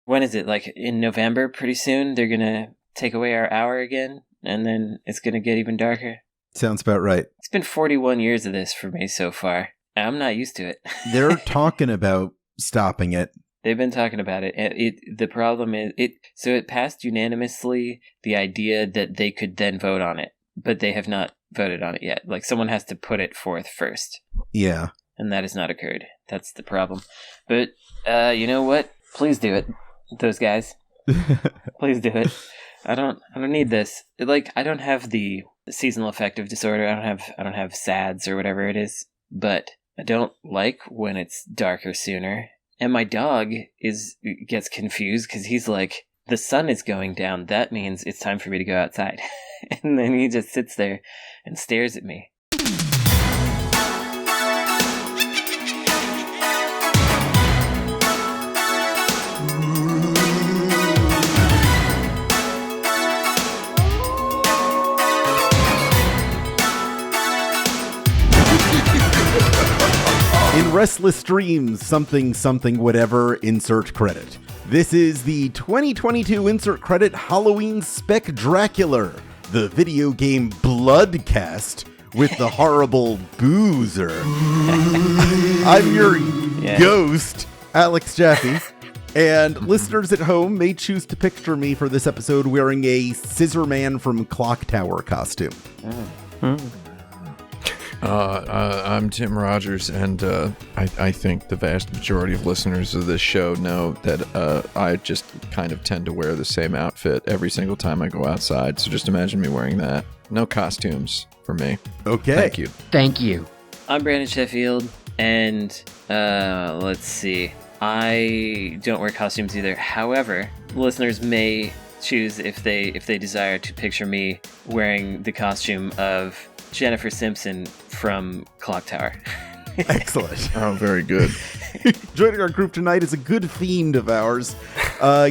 when is it? Like in November, pretty soon, they're going to take away our hour again, and then it's going to get even darker. Sounds about right. It's been 41 years of this for me so far. I'm not used to it. They're talking about stopping it. They've been talking about it. The problem is, it passed unanimously the idea that they could then vote on it, but they have not voted on it yet. Like, someone has to put it forth first. Yeah. And that has not occurred. That's the problem. But, you know what? Please do it. Those guys. Please do it. I don't need this. Like, I don't have the seasonal affective disorder. I don't have SADS or whatever it is, but I don't like when it's darker sooner. And my dog gets confused because he's like, the sun is going down. That means it's time for me to go outside. And then he just sits there and stares at me. In Restless Dreams, something, whatever, insert credit. This is the 2022 insert credit Halloween Specdracular, the video game Bloodcast with the horrible Boozer. I'm your ghost, Alex Jaffe, and listeners at home may choose to picture me for this episode wearing a Scissor Man from Clock Tower costume. I'm Tim Rogers, and I think the vast majority of listeners of this show know that I just kind of tend to wear the same outfit every single time I go outside, so just imagine me wearing that. No costumes for me. Okay. Thank you. Thank you. I'm Brandon Sheffield, and let's see. I don't wear costumes either. However, listeners may choose, if they desire, to picture me wearing the costume of Jennifer Simpson from Clock Tower. Excellent. Oh, very good. Joining our group tonight is a good fiend of ours,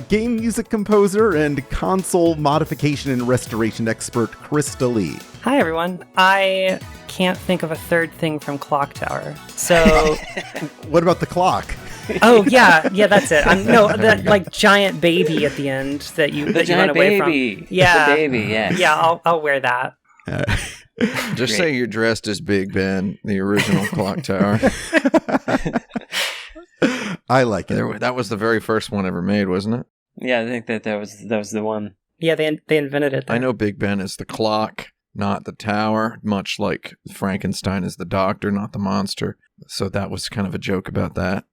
game music composer and console modification and restoration expert, Christa Lee. Hi, everyone. I can't think of a third thing from Clock Tower. So, what about the clock? Oh yeah, that's it. That like giant baby at the end that you run away from. Yeah, the baby. Yeah, I'll wear that. Just say you're dressed as Big Ben, the original Clock Tower. I like it. That was the very first one ever made, wasn't it? Yeah, I think that was the one. Yeah, they invented it. I know Big Ben is the clock, not the tower, much like Frankenstein is the doctor, not the monster. So that was kind of a joke about that.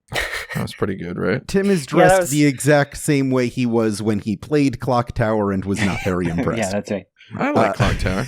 That was pretty good, right? Tim is dressed the exact same way he was when he played Clock Tower and was not very impressed. Yeah, that's right. I like Clock Tower.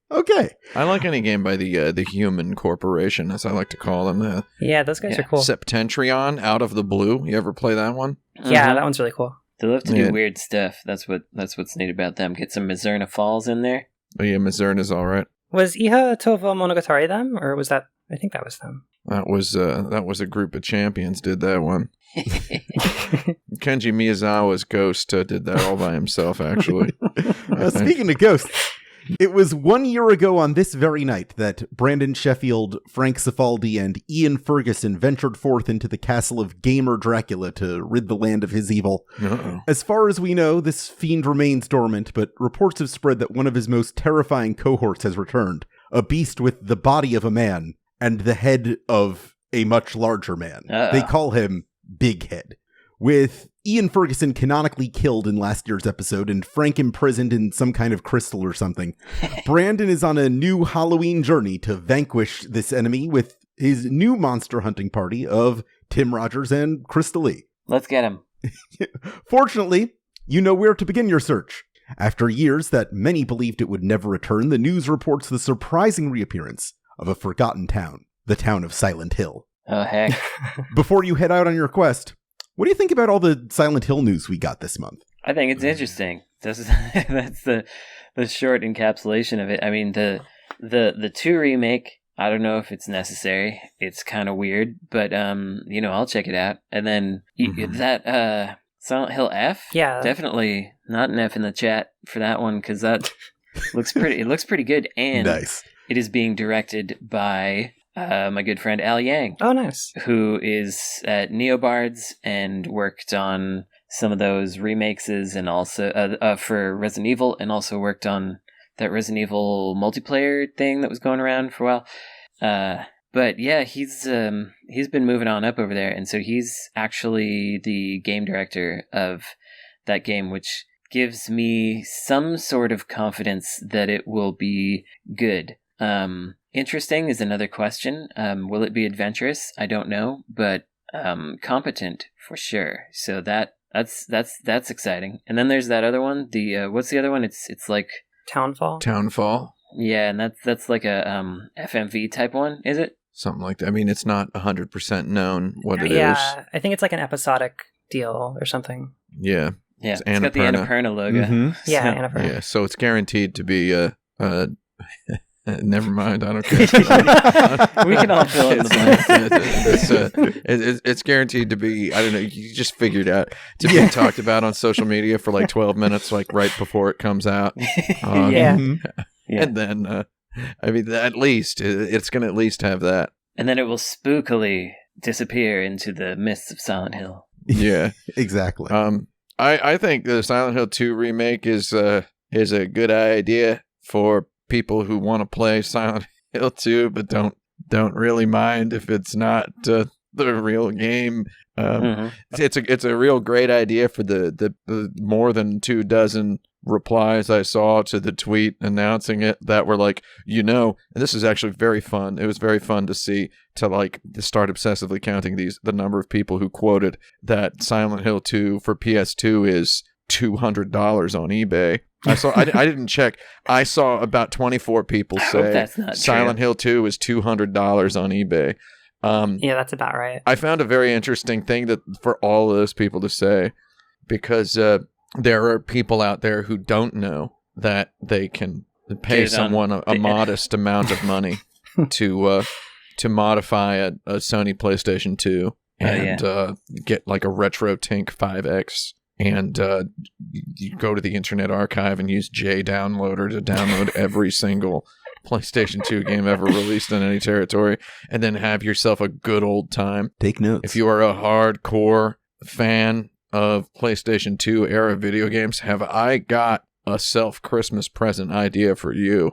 Okay. I like any game by the Human Corporation, as I like to call them. Yeah, those guys are cool. Septentrion, Out of the Blue. You ever play that one? Yeah, that one's really cool. They love to do weird stuff. That's what's neat about them. Get some Mizurna Falls in there. Oh yeah, Mizurna's all right. Was Iha Tovo Monogatari them, or was that? I think that was them. That was a group of champions did that one. Kenji Miyazawa's Ghost did that all by himself, actually. Speaking of ghosts, it was 1 year ago on this very night that Brandon Sheffield, Frank Cifaldi, and Ian Ferguson ventured forth into the castle of Gamer Dracula to rid the land of his evil. Uh-oh. As far as we know, this fiend remains dormant, but reports have spread that one of his most terrifying cohorts has returned, a beast with the body of a man and the head of a much larger man. They call him Big Head. With Ian Ferguson canonically killed in last year's episode and Frank imprisoned in some kind of crystal or something, Brandon is on a new Halloween journey to vanquish this enemy with his new monster hunting party of Tim Rogers and Christa Lee. Let's get him. Fortunately, you know where to begin your search. After years that many believed it would never return, the news reports the surprising reappearance of a forgotten town, the town of Silent Hill. Oh, heck. Before you head out on your quest, what do you think about all the Silent Hill news we got this month? I think it's interesting. That's the short encapsulation of it. I mean, the 2 remake, I don't know if it's necessary. It's kind of weird, but I'll check it out. And then that Silent Hill F? Yeah. Definitely not an F in the chat for that one, because that looks pretty. It looks pretty good, and nice. It is being directed by my good friend Al Yang. Oh, nice. Who is at Neobards and worked on some of those remakes and also for Resident Evil, and also worked on that Resident Evil multiplayer thing that was going around for a while. But yeah, he's been moving on up over there, and so he's actually the game director of that game, which gives me some sort of confidence that it will be good. Interesting is another question. Will it be adventurous? I don't know, but competent for sure. So that's exciting. And then there's that other one. The what's the other one? It's like Townfall. Yeah, and that's like a FMV type one, is it? Something like that. I mean, it's not 100% known what it is. Yeah, I think it's like an episodic deal or something. Yeah. Yeah, it's got the Annapurna logo. Mm-hmm. Yeah, So- Annapurna. Yeah, so it's guaranteed to be never mind, I don't care. We can all fill in the blanks. It's guaranteed to be, I don't know, you just figured out, to be talked about on social media for like 12 minutes, like right before it comes out. Yeah. Yeah. And then, I mean, at least, it's going to at least have that. And then it will spookily disappear into the mists of Silent Hill. Yeah. Exactly. I think the Silent Hill 2 remake is a good idea for people who want to play Silent Hill 2, but don't really mind if it's not the real game. It's a real great idea for the more than 24 replies I saw to the tweet announcing it that were like, and this is actually very fun. It was very fun to see, to start obsessively counting the number of people who quoted that Silent Hill 2 for PS2 is $200 on eBay. I didn't check. I saw about 24 people say that's not Silent true. Hill 2 is $200 on eBay. Yeah, that's about right. I found a very interesting thing that for all of those people to say, because there are people out there who don't know that they can pay someone a modest amount of money to modify a Sony PlayStation 2 and get like a Retro Tink 5X. And you go to the Internet Archive and use JDownloader to download every single PlayStation 2 game ever released in any territory, and then have yourself a good old time. Take notes. If you are a hardcore fan of PlayStation 2 era video games, have I got a self-Christmas present idea for you.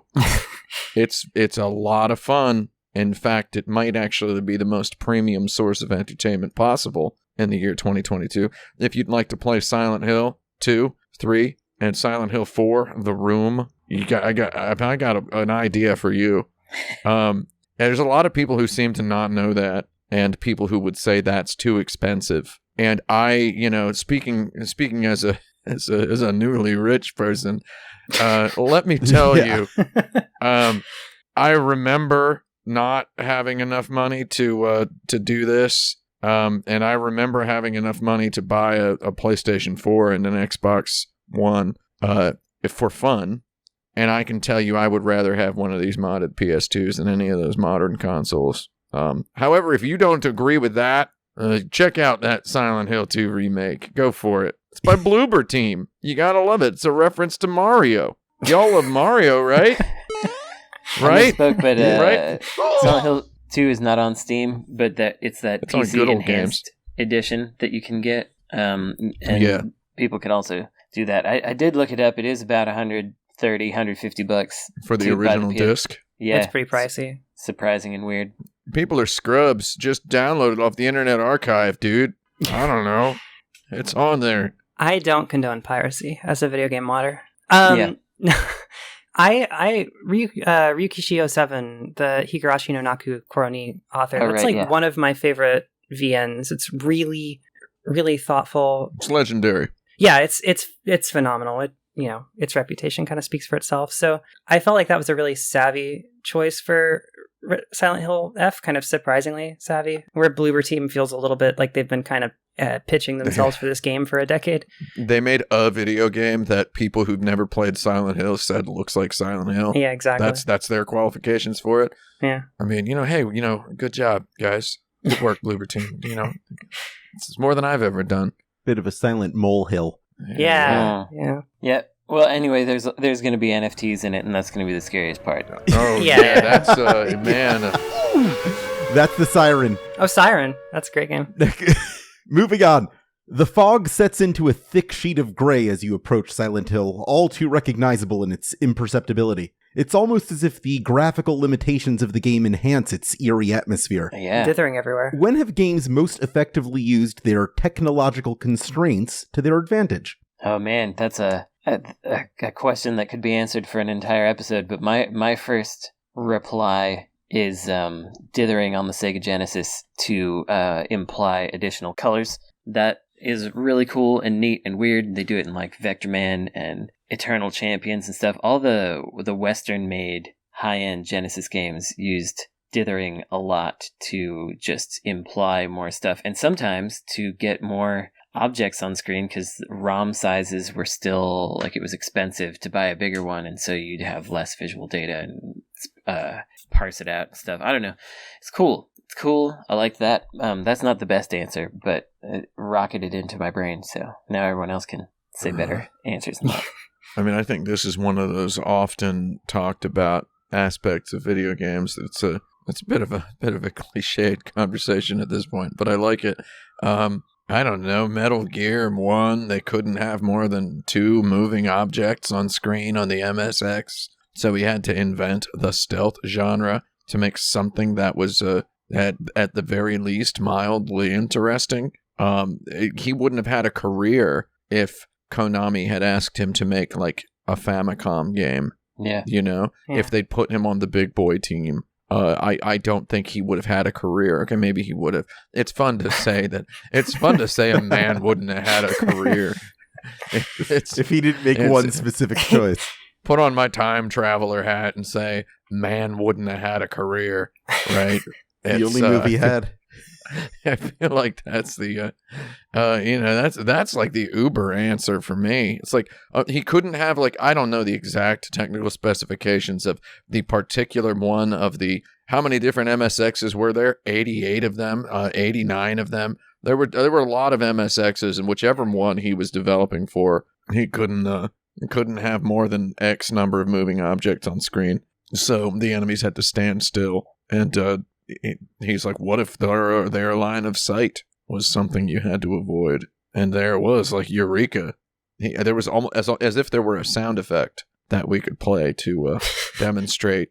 It's a lot of fun. In fact, it might actually be the most premium source of entertainment possible in the year 2022. If you'd like to play Silent Hill 2, 3, and Silent Hill 4, The Room, I got an idea for you. And there's a lot of people who seem to not know that, and people who would say that's too expensive. And I, speaking as a newly rich person, let me tell you, I remember not having enough money to do this. And I remember having enough money to buy a PlayStation 4 and an Xbox One for fun. And I can tell you I would rather have one of these modded PS2s than any of those modern consoles. However, if you don't agree with that, check out that Silent Hill 2 remake. Go for it. It's by Bloober Team. You gotta love it. It's a reference to Mario. Y'all love Mario, right? Right? I misspoke, but Right? Silent Hill 2 is not on Steam, but it's on PC good old enhanced edition that you can get. And Yeah. people can also do that. I did look it up. It is about $130, $150 For the to buy original PS. disc. Yeah, It's pretty pricey. surprising and weird. People are scrubs. Just download it off the Internet Archive, dude. I don't know. It's on there. I don't condone piracy as a video game modder. Yeah. Ryukishio 7, the Higurashi no Naku Koroni author. Oh, That's right, one of my favorite VNs. It's really, really thoughtful. It's legendary. Yeah, it's phenomenal. Its reputation kind of speaks for itself. So I felt like that was a really savvy choice for Silent Hill F, kind of surprisingly savvy, where Bloober Team feels a little bit like they've been kind of pitching themselves for this game for a decade. They made a video game that people who've never played Silent Hill said looks like Silent Hill. Yeah, exactly. That's their qualifications for it. Yeah. I mean, hey, good job, guys. Good work, Bloober Team. This is more than I've ever done. Bit of a silent molehill. Yeah. Yep. Well, anyway, there's going to be NFTs in it, and that's going to be the scariest part. Oh, Yeah. that's, man. That's the Siren. Oh, Siren. That's a great game. Moving on. The fog sets into a thick sheet of gray as you approach Silent Hill, all too recognizable in its imperceptibility. It's almost as if the graphical limitations of the game enhance its eerie atmosphere. Yeah. Dithering everywhere. When have games most effectively used their technological constraints to their advantage? Oh man, that's a question that could be answered for an entire episode, but my first reply is dithering on the Sega Genesis to imply additional colors. That is really cool and neat and weird. They do it in like Vector Man and Eternal Champions and stuff. All the Western-made high-end Genesis games used dithering a lot to just imply more stuff, and sometimes to get more objects on screen, because ROM sizes were still, like, it was expensive to buy a bigger one, and so you'd have less visual data and parse it out and stuff. I don't know. It's cool. It's cool. I like that. That's not the best answer, but it rocketed into my brain, so now everyone else can say better answers than that. I mean, I think this is one of those often talked about aspects of video games. It's a bit of a cliched conversation at this point, but I like it. I don't know, Metal Gear 1, they couldn't have more than 2 moving objects on screen on the MSX, so we had to invent the stealth genre to make something that was at the very least mildly interesting. He wouldn't have had a career if Konami had asked him to make like a Famicom game. Yeah. You know, if they'd put him on the big boy team. I don't think he would have had a career. Okay, maybe he would have. It's fun to say that. It's fun to say a man wouldn't have had a career. If he didn't make one specific choice. Put on my time traveler hat and say, man wouldn't have had a career, right? The only movie he had. I feel like that's the, that's like the Uber answer for me. It's like he couldn't have, like, I don't know the exact technical specifications of the particular one of the, how many different MSXs were there? 88 of them, 89 of them. There were a lot of MSXs, and whichever one he was developing for, he couldn't have more than X number of moving objects on screen. So the enemies had to stand still, and he's like, what if their line of sight was something you had to avoid? And there it was, like, eureka. There was almost as if there were a sound effect that we could play to demonstrate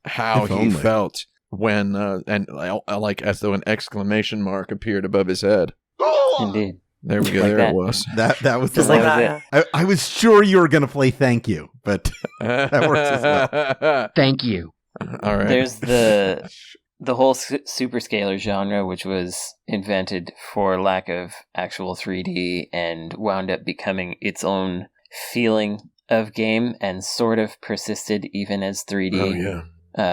how he felt when, and like as though an exclamation mark appeared above his head. Indeed. There we go. Like there that. it was. That was Just the like one. that. I was sure you were going to play Thank You, but that works as well. Thank you. All right. There's the whole superscalar genre, which was invented for lack of actual 3D and wound up becoming its own feeling of game and sort of persisted even as 3D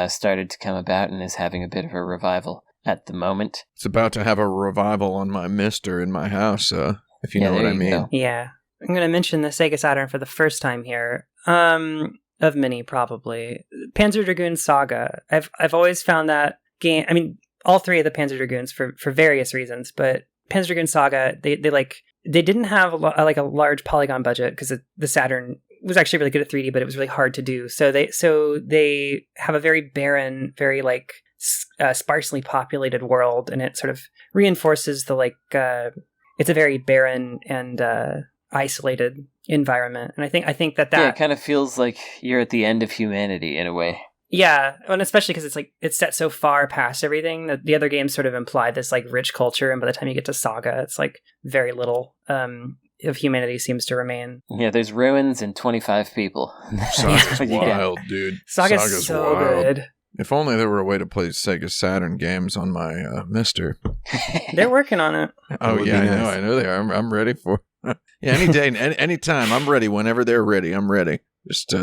started to come about and is having a bit of a revival at the moment. It's about to have a revival on my Mister in my house, if you know what I mean. Go. Yeah. I'm going to mention the Sega Saturn for the first time here. Of many, probably. Panzer Dragoon Saga. I've always found that game, I mean, all 3 of the Panzer Dragoons for various reasons, but Panzer Dragoon Saga, they didn't have a large polygon budget because the Saturn was actually really good at 3D, but it was really hard to do. So they have a very barren, very sparsely populated world, and it sort of reinforces the it's a very barren and isolated environment. And I think that it kind of feels like you're at the end of humanity in a way. Yeah, and especially because it's set so far past everything that the other games sort of imply this rich culture, and by the time you get to Saga, it's very little of humanity seems to remain. Yeah, there's ruins and 25 people. Saga's wild, dude. Saga's so wild. good. If only there were a way to play Sega Saturn games on my Mister. They're working on it. Oh yeah, nice. I know they are. I'm ready for. Yeah, any day, any time. I'm ready. Whenever they're ready, I'm ready. Just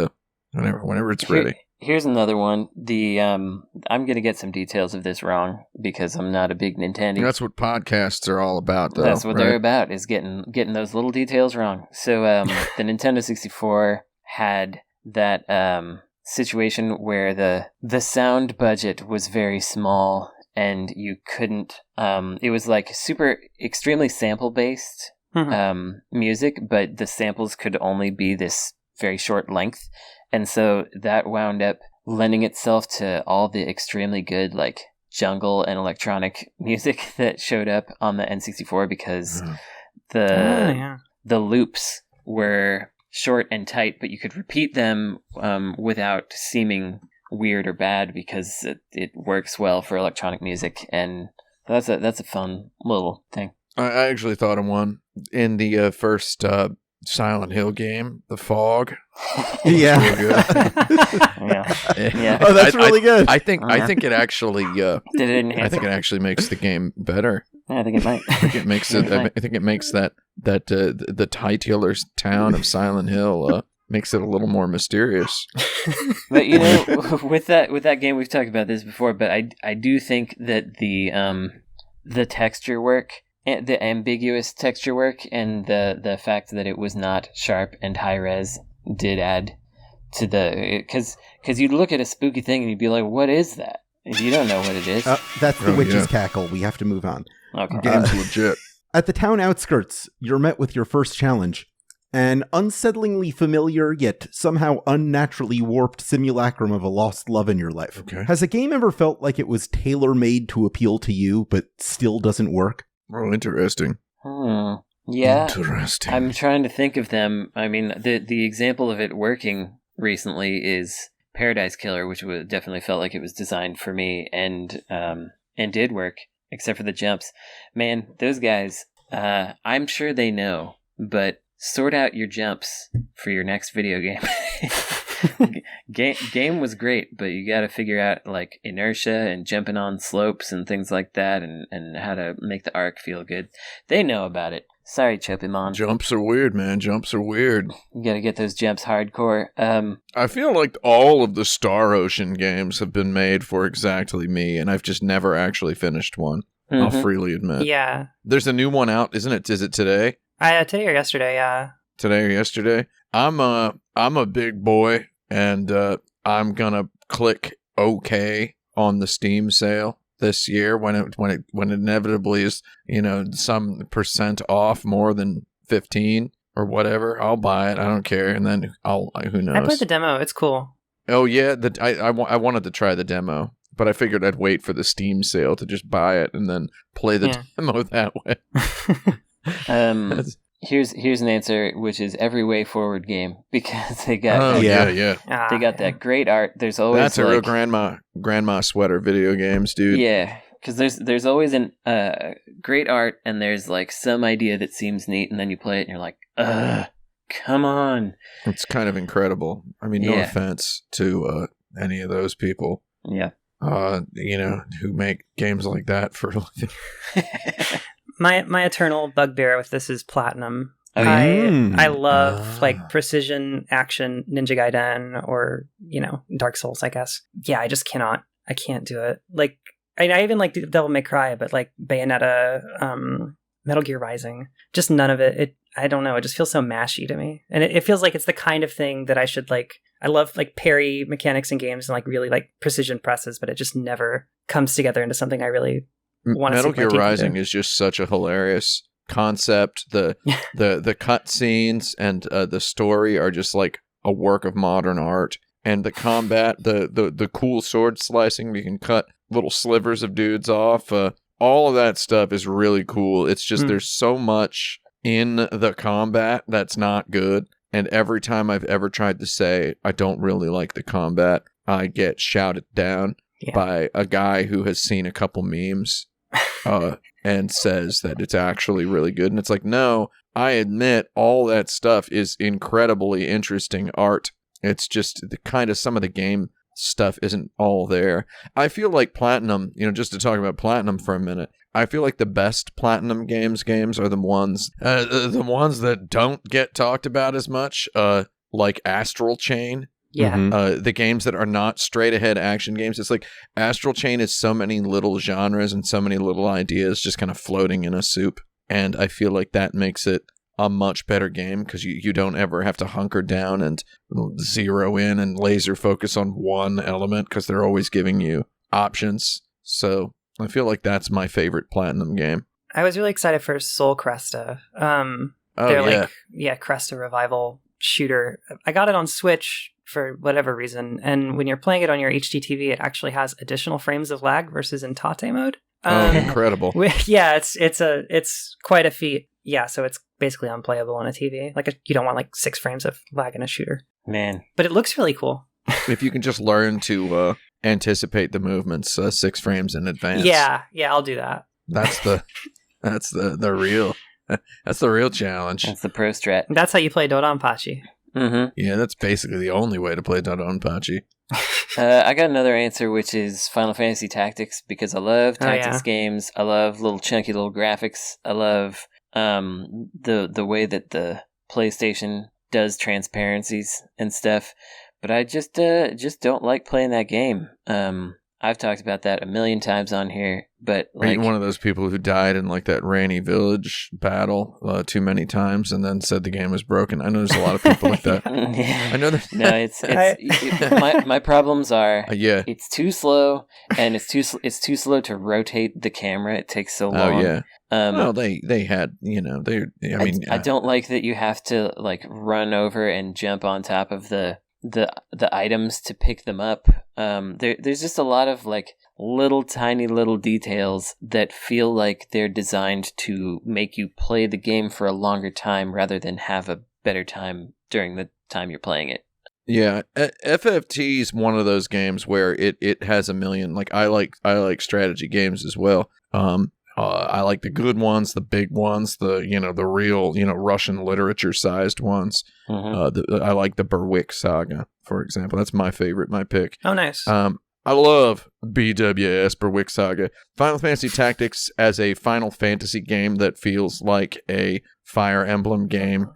whenever it's ready. Here's another one. I'm gonna get some details of this wrong because I'm not a big Nintendo. That's what podcasts are all about, though. That's what right? they're about, is getting those little details wrong. So the Nintendo 64 had that situation where the sound budget was very small and you couldn't. It was extremely sample based. music, but the samples could only be this very short length. And so that wound up lending itself to all the extremely good, like, jungle and electronic music that showed up on the N64 because the loops were short and tight, but you could repeat them without seeming weird or bad because it works well for electronic music, and that's a fun little thing. I actually thought of one in the first Silent Hill game, The Fog. Yeah. Yeah. Oh, that's really good. I think it actually Did it enhance I think it actually makes the game better. Yeah, I think it might. I think it makes it. I think it makes that the titular town of Silent Hill makes it a little more mysterious. But with that game, we've talked about this before, but I do think that the texture work, the ambiguous texture work, and the fact that it was not sharp and high res did add to the because you'd look at a spooky thing and you'd be like, what is that? If you don't know what it is. That's the witch's cackle. We have to move on. Okay. Game's legit. At the town outskirts, you're met with your first challenge. An unsettlingly familiar, yet somehow unnaturally warped simulacrum of a lost love in your life. Okay. Has a game ever felt like it was tailor-made to appeal to you, but still doesn't work? Oh, interesting. Yeah. Interesting. I'm trying to think of them. I mean, the example of it working recently is Paradise Killer, which definitely felt like it was designed for me and did work, except for the jumps. Man, those guys, I'm sure they know, but sort out your jumps for your next video game. Game was great, but you got to figure out like inertia and jumping on slopes and things like that, and how to make the arc feel good. They know about it. Sorry, Chopimon. Jumps are weird, man. Jumps are weird. You got to get those jumps hardcore. I feel like all of the Star Ocean games have been made for exactly me, and I've just never actually finished one. I'll freely admit. Yeah. There's a new one out, isn't it? Is it today? Today or yesterday, yeah. Today or yesterday? I'm a big boy, and I'm gonna click OK on the Steam sale this year when it inevitably is, some percent off more than 15 or whatever. I'll buy it. I don't care, and then who knows? I played the demo. It's cool. Oh yeah, I wanted to try the demo, but I figured I'd wait for the Steam sale to just buy it and then play the demo that way. Here's an answer, which is every Way Forward game, because they got they got that great art. There's always that's a real grandma sweater video games, dude. Yeah, because there's always an great art, and there's like some idea that seems neat, and then you play it and you're like, come on. It's kind of incredible. I mean, no offense to any of those people. Yeah. Who make games like that for a living. My eternal bugbear with this is Platinum. Oh, yeah. I love like precision action Ninja Gaiden or, Dark Souls, I guess. Yeah, I can't do it. Like, I even like Devil May Cry, but like Bayonetta, Metal Gear Rising, just none of it. I don't know. It just feels so mashy to me. And it feels like it's the kind of thing that I should like. I love like parry mechanics in games and like really like precision presses, but it just never comes together into something I really want to see. Metal Gear Rising is just such a hilarious concept. The cut scenes and the story are just like a work of modern art. And the combat, the cool sword slicing, you can cut little slivers of dudes off. All of that stuff is really cool. It's just there's so much in the combat that's not good. And every time I've ever tried to say I don't really like the combat, I get shouted down by a guy who has seen a couple memes and says that it's actually really good. And it's like, no, I admit all that stuff is incredibly interesting art. It's just the kind of some of the game stuff isn't all there. I feel like Platinum, just to talk about Platinum for a minute, I feel like the best Platinum games are the ones that don't get talked about as much, like Astral Chain. Yeah. The games that are not straight ahead action games. It's like Astral Chain is so many little genres and so many little ideas just kind of floating in a soup. And I feel like that makes it a much better game because you don't ever have to hunker down and zero in and laser focus on one element because they're always giving you options. So I feel like that's my favorite Platinum game. I was really excited for Soul Cresta. Oh, They're yeah. like, Christa revival shooter. I got it on Switch for whatever reason, and when you're playing it on your HD TV, it actually has additional frames of lag versus in Tate mode. Oh, incredible. Yeah, it's quite a feat. Yeah, so it's basically unplayable on a TV. Like, you don't want like 6 frames of lag in a shooter. Man. But it looks really cool. If you can just learn to anticipate the movements 6 frames in advance. Yeah, I'll do that. That's the real that's the real challenge. That's the pro strat. That's how you play Dodonpachi. Mm-hmm. Yeah, that's basically the only way to play Dodonpachi. I got another answer, which is Final Fantasy Tactics, because I love tactics games. I love little chunky little graphics. I love the way that the PlayStation does transparencies and stuff. But I just don't like playing that game. I've talked about that a million times on here, but Are you one of those people who died in like that Rainy Village battle too many times and then said the game was broken? I know there's a lot of people like that. Yeah. I know that. No, it's my problems are it's too slow, and it's too slow to rotate the camera. It takes so long. Oh yeah. Well, they had, I don't like that you have to like run over and jump on top of the items to pick them up. There's just a lot of like tiny little details that feel like they're designed to make you play the game for a longer time rather than have a better time during the time you're playing it. Yeah, FFT is one of those games where it has a million. Like I like strategy games as well. I like the good ones, the big ones, the real Russian literature sized ones. Mm-hmm. I like the Berwick Saga, for example. That's my favorite, my pick. Oh, nice. I love BWS Berwick Saga. Final Fantasy Tactics as a Final Fantasy game that feels like a Fire Emblem game.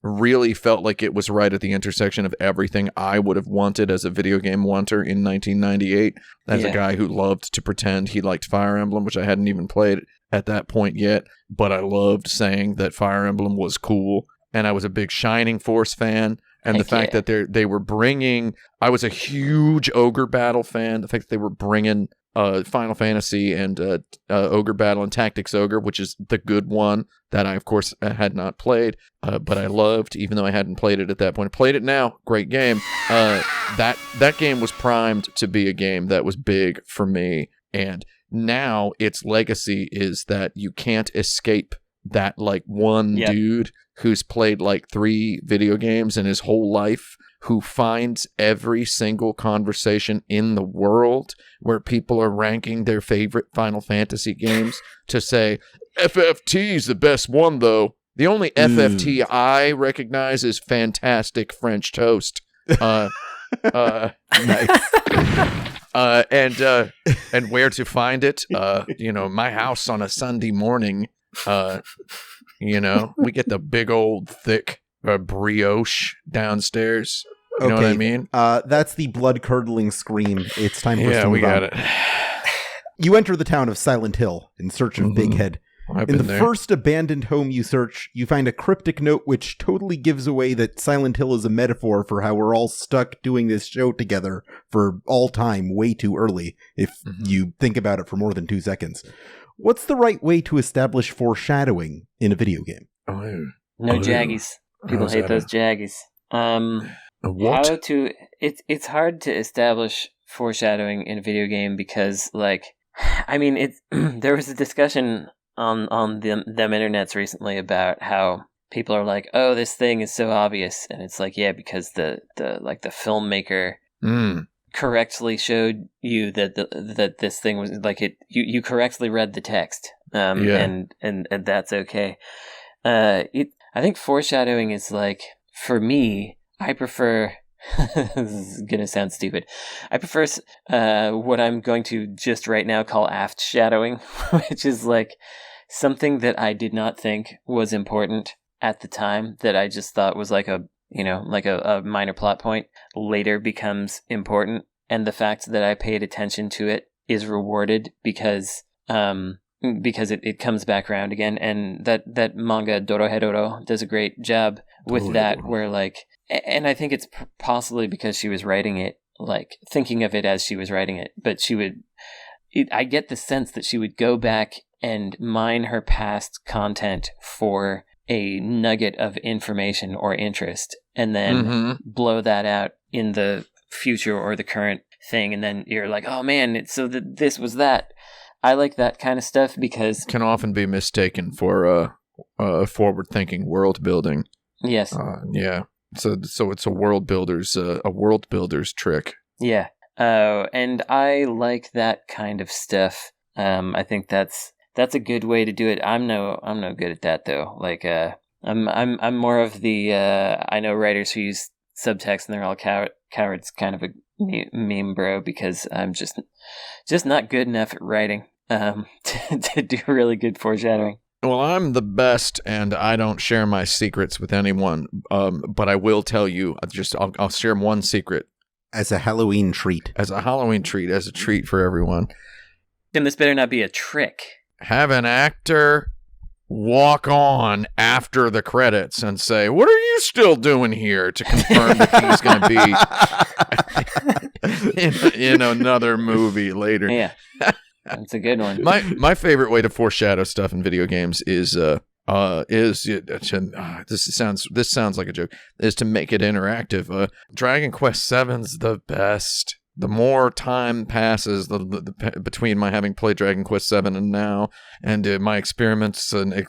Really felt like it was right at the intersection of everything I would have wanted as a video game wanter in 1998. As a guy who loved to pretend he liked Fire Emblem, which I hadn't even played at that point yet, but I loved saying that Fire Emblem was cool. And I was a big Shining Force fan. And the fact that they were bringing... I was a huge Ogre Battle fan. The fact that they were bringing Final Fantasy and Ogre Battle and Tactics Ogre, which is the good one that I, of course, had not played, but I loved, even though I hadn't played it at that point. Played it now. Great game. That game was primed to be a game that was big for me. And now its legacy is that you can't escape that like one dude who's played like 3 video games in his whole life, who finds every single conversation in the world where people are ranking their favorite Final Fantasy games to say, FFT's the best one, though. The only FFT I recognize is Fantastic French Toast. Nice. And where to find it? My house on a Sunday morning. We get the big old thick brioche downstairs. You know what I mean? That's the blood-curdling scream. It's time for us to move we got on. it. You enter the town of Silent Hill in search of Big Head. In the first abandoned home you search, you find a cryptic note which totally gives away that Silent Hill is a metaphor for how we're all stuck doing this show together for all time way too early, if you think about it for more than 2 seconds. What's the right way to establish foreshadowing in a video game? No jaggies. People hate those jaggies. What? It's hard to establish foreshadowing in a video game because, there was a discussion on them internets recently about how people are like, oh, this thing is so obvious, and it's like, yeah, because the filmmaker correctly showed you that this thing was like it. You correctly read the text, and that's okay. I think foreshadowing is like, for me, I prefer. This is gonna sound stupid. I prefer what I'm going to just right now call aft shadowing, which is like something that I did not think was important at the time, that I just thought was like a minor plot point, later becomes important, and the fact that I paid attention to it is rewarded because it comes back around again. And that manga Dorohedoro does a great job with that, where like, and I think it's possibly because she was writing it, like thinking of it as she was writing it, but she would, I get the sense that she would go back and mine her past content for a nugget of information or interest, and then blow that out in the future or the current thing, and then you're like, oh man, this was that. I like that kind of stuff because can often be mistaken for forward-thinking world building. Yes. Yeah. So it's a world builder's trick. Yeah. And I like that kind of stuff. I think that's a good way to do it. I'm no good at that though. Like I'm more of the I know writers who use subtext and they're all cowards kind of a meme bro, because I'm just not good enough at writing to do really good foreshadowing. Well, I'm the best, and I don't share my secrets with anyone. But I will tell you, I'll share one secret as a Halloween treat. As a treat for everyone. Then this better not be a trick. Have an actor walk on after the credits and say, "What are you still doing here?" to confirm that he's going to be in another movie later. Yeah. That's a good one. My favorite way to foreshadow stuff in video games is this sounds like a joke, is to make it interactive. Dragon Quest VII's the best. The more time passes between my having played Dragon Quest VII and now, and my experiments and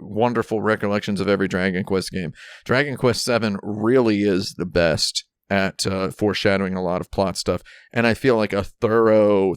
wonderful recollections of every Dragon Quest game, Dragon Quest VII really is the best at foreshadowing a lot of plot stuff, and I feel like a thorough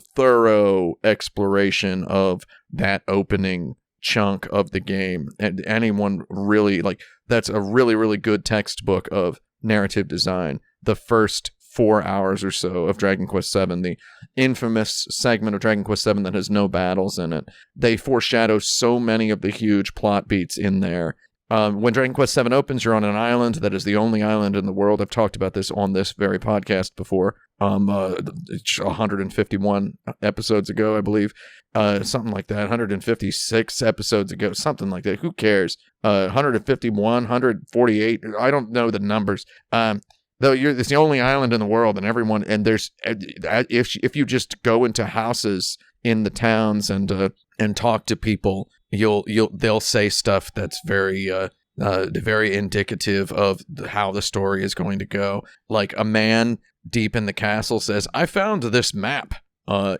exploration of that opening chunk of the game, and anyone really that's a really, really good textbook of narrative design. The first 4 hours or so of Dragon Quest VII, the infamous segment of Dragon Quest VII that has no battles in it, they foreshadow so many of the huge plot beats in there. When Dragon Quest VII opens, you're on an island that is the only island in the world. I've talked about this on this very podcast before. 151 episodes ago, I believe. Something like that. 156 episodes ago, something like that. Who cares? 151, 148. I don't know the numbers. Though it's the only island in the world, and there's if you just go into houses in the towns and talk to people, they'll say stuff that's very indicative of how the story is going to go. Like a man deep in the castle says, "I found this map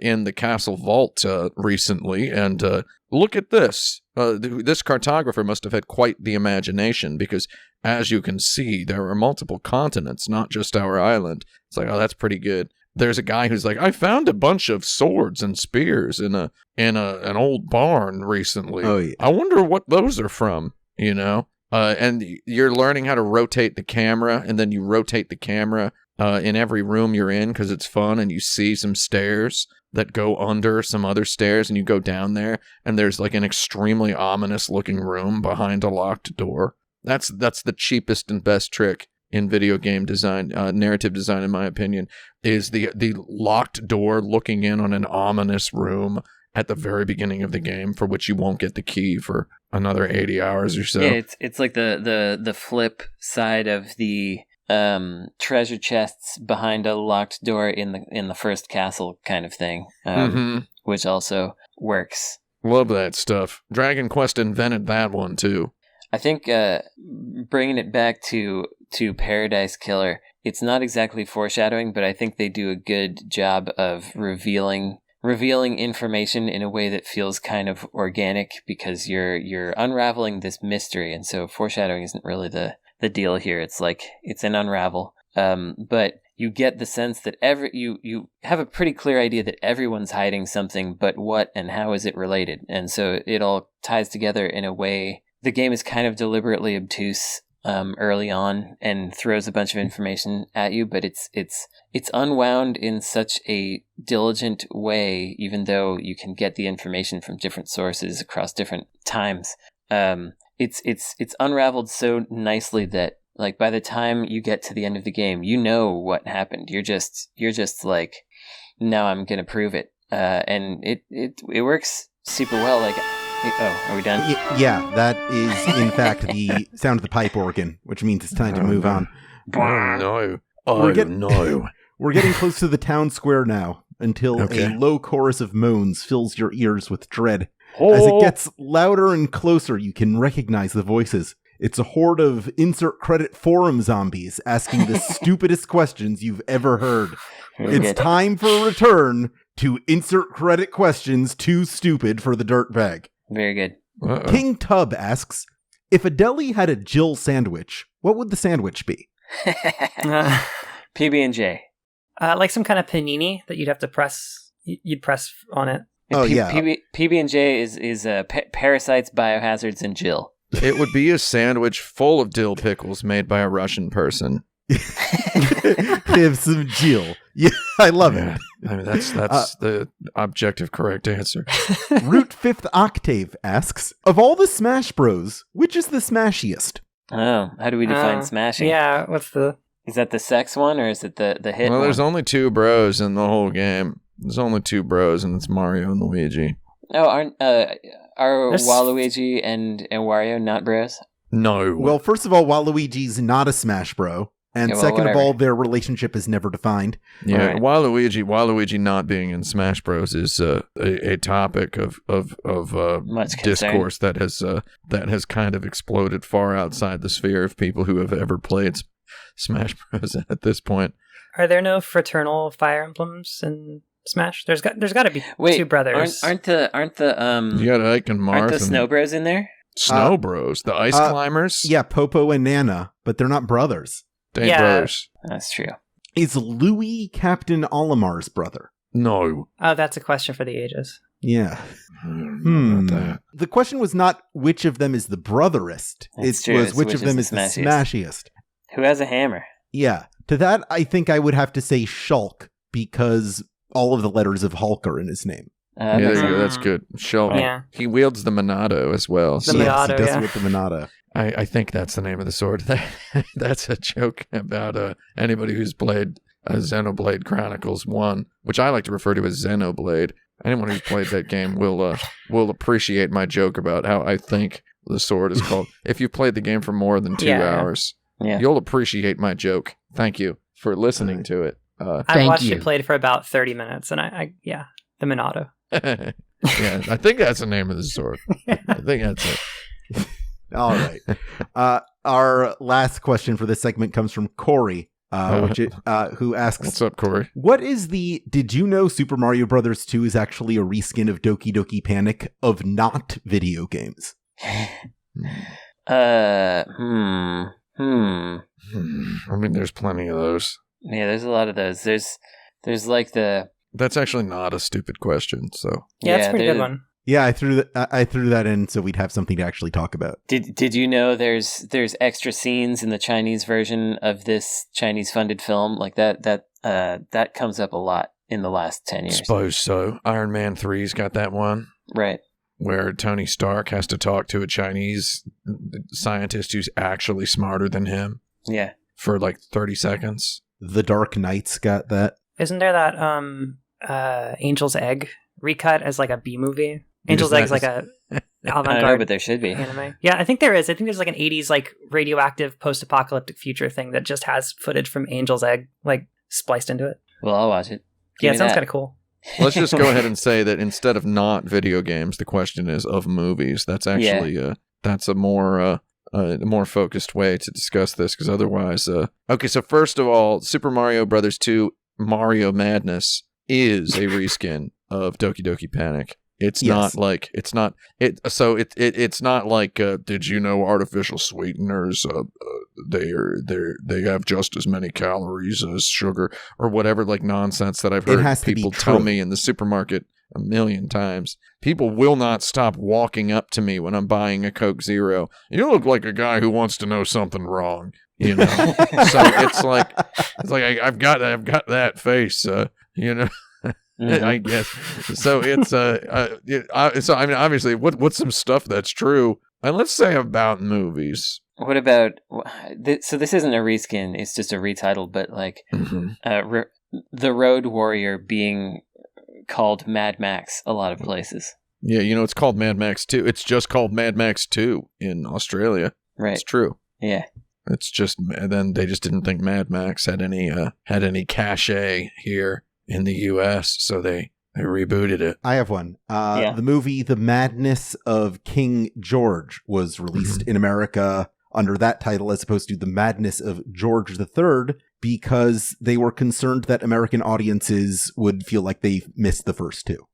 in the castle vault recently, and look at this. This cartographer must have had quite the imagination, because as you can see, there are multiple continents, not just our island." It's like, oh, that's pretty good. There's a guy who's like, "I found a bunch of swords and spears in an old barn recently. Oh, yeah. I wonder what those are from," and you're learning how to rotate the camera, and then you rotate the camera in every room you're in because it's fun, and you see some stairs that go under some other stairs, and you go down there, and there's like an extremely ominous looking room behind a locked door. That's the cheapest and best trick in video game design, narrative design, in my opinion, is the locked door looking in on an ominous room at the very beginning of the game, for which you won't get the key for another 80 hours or so. Yeah, it's like the flip side of the treasure chests behind a locked door in the first castle kind of thing, which also works. Love that stuff. Dragon Quest invented that one too. I think bringing it back to Paradise Killer, it's not exactly foreshadowing, but I think they do a good job of revealing information in a way that feels kind of organic, because you're unraveling this mystery, and so foreshadowing isn't really the deal here. It's like it's an unravel, but you get the sense that you have a pretty clear idea that everyone's hiding something, but what and how is it related? And so it all ties together in a way. The game is kind of deliberately obtuse early on and throws a bunch of information at you, but it's unwound in such a diligent way, even though you can get the information from different sources across different times. It's unraveled so nicely that, like, by the time you get to the end of the game, you know what happened. You're just like, now I'm gonna prove it, and it works super well. Like, oh, are we done? Yeah, that is in fact the sound of the pipe organ, which means it's time to move on. No. We're getting close to the town square now. until Okay. a low chorus of moans fills your ears with dread. As it gets louder and closer, you can recognize the voices. It's a horde of insert credit forum zombies asking the stupidest questions you've ever heard. Very It's good. time for a return to insert credit questions too stupid for the Dirtbag. Very good. Uh-oh. King Tub asks, if a deli had a Jill sandwich, what would the sandwich be? PB&J. Like some kind of panini that you'd have to press. You'd press on it. Oh, yeah. PB&J is parasites, biohazards, and Jill. It would be a sandwich full of dill pickles made by a Russian person. Have some Jill. Yeah, I love it. I mean, that's the objective correct answer. Root 5th Octave asks, of all the Smash Bros, which is the smashiest? Oh, how do we define smashing? Yeah, what's the... Is that the sex one or is it the hit Well, one? there's only 2 bros in the whole game. There's only 2 bros, and it's Mario and Luigi. Oh, are There's- Waluigi and Wario not bros? No. Well, first of all, Waluigi's not a Smash Bro. And Yeah, well, second of whatever. all, their relationship is never defined. yeah, Alright. Waluigi not being in Smash Bros is a topic of Much concern. discourse that has kind of exploded far outside the sphere of people who have ever played Smash Bros. At this point. Are there no fraternal Fire Emblems in Smash? There's got to be Wait, 2 brothers. Aren't the You got Ike and Marth. aren't the and Snow Bros in there? Snow Bros, the ice climbers. Yeah, Popo and Nana, but they're not brothers. They ain't Yeah. brothers. That's true. Is Louis Captain Olimar's brother? No. Oh, that's a question for the ages. Yeah. About that. The question was not which of them is the brotherest. That's It true. was It's which of them is the smashiest. Who has a hammer? Yeah. To that, I think I would have to say Shulk, because all of the letters of Hulk are in his name. Yeah, there makes you sense. go. That's good. Sheldon. Yeah. He wields the Monado as well. The So Yes, Monado, he does yeah. it with the Monado. I think that's the name of the sword. That's a joke about anybody who's played Xenoblade Chronicles 1, which I like to refer to as Xenoblade. Anyone who's played that game will appreciate my joke about how I think the sword is called. If you've played the game for more than 2 Yeah. hours, Yeah. you'll appreciate my joke. Thank you for listening to it. I watched it played for about 30 minutes, and I the Monado. Yeah, I think that's the name of the sword. I think that's it. All right. Our last question for this segment comes from Corey, who asks, What's up, Corey? what is the did you know Super Mario Brothers 2 is actually a reskin of Doki Doki Panic of not video games? I mean, there's plenty of those. Yeah, there's a lot of those. There's like the That's actually not a stupid question. So Yeah, it's a pretty there- good one. Yeah, I threw that in so we'd have something to actually talk about. Did you know there's extra scenes in the Chinese version of this Chinese funded film like that comes up a lot in the last 10 years. suppose so. Iron Man 3's got that one Right. where Tony Stark has to talk to a Chinese scientist who's actually smarter than him Yeah. for like 30 seconds. The Dark Knight's got that. Isn't there that Angel's Egg recut as like a B movie? Is Angel's that- Egg's like a I don't know, avant-garde but there should be. anime. Yeah, I think there is. I think there's like an 80s like radioactive post-apocalyptic future thing that just has footage from Angel's Egg like spliced into it. Well, I'll watch it. Yeah, it sounds kind of cool. Let's just go ahead and say that instead of not video games, the question is of movies. That's actually that's a more focused way to discuss this, because otherwise, okay. So first of all, Super Mario Brothers 2 Mario Madness is a reskin of Doki Doki Panic. It's Yes. not like it's not like did you know artificial sweeteners they have just as many calories as sugar or whatever, like nonsense that I've It heard has to be people tell true. me in the supermarket a million times. People will not stop walking up to me when I'm buying a Coke Zero. You look like a guy who wants to know something wrong, you know. So it's like I've got that face, you know. Mhm. I guess. So it's so I mean, obviously, what's some stuff that's true? And let's say about movies. What about so this isn't a reskin, it's just a retitle, but like the Road Warrior being called Mad Max a lot of places. Yeah, you know, it's called Mad Max 2. It's just called Mad Max 2 in Australia. Right. It's true. Yeah. It's just, and then they just didn't think Mad Max had any cachet here in the U.S., so they rebooted it. I have one. The movie The Madness of King George was released in America under that title as opposed to The Madness of George III because they were concerned that American audiences would feel like they missed the first two.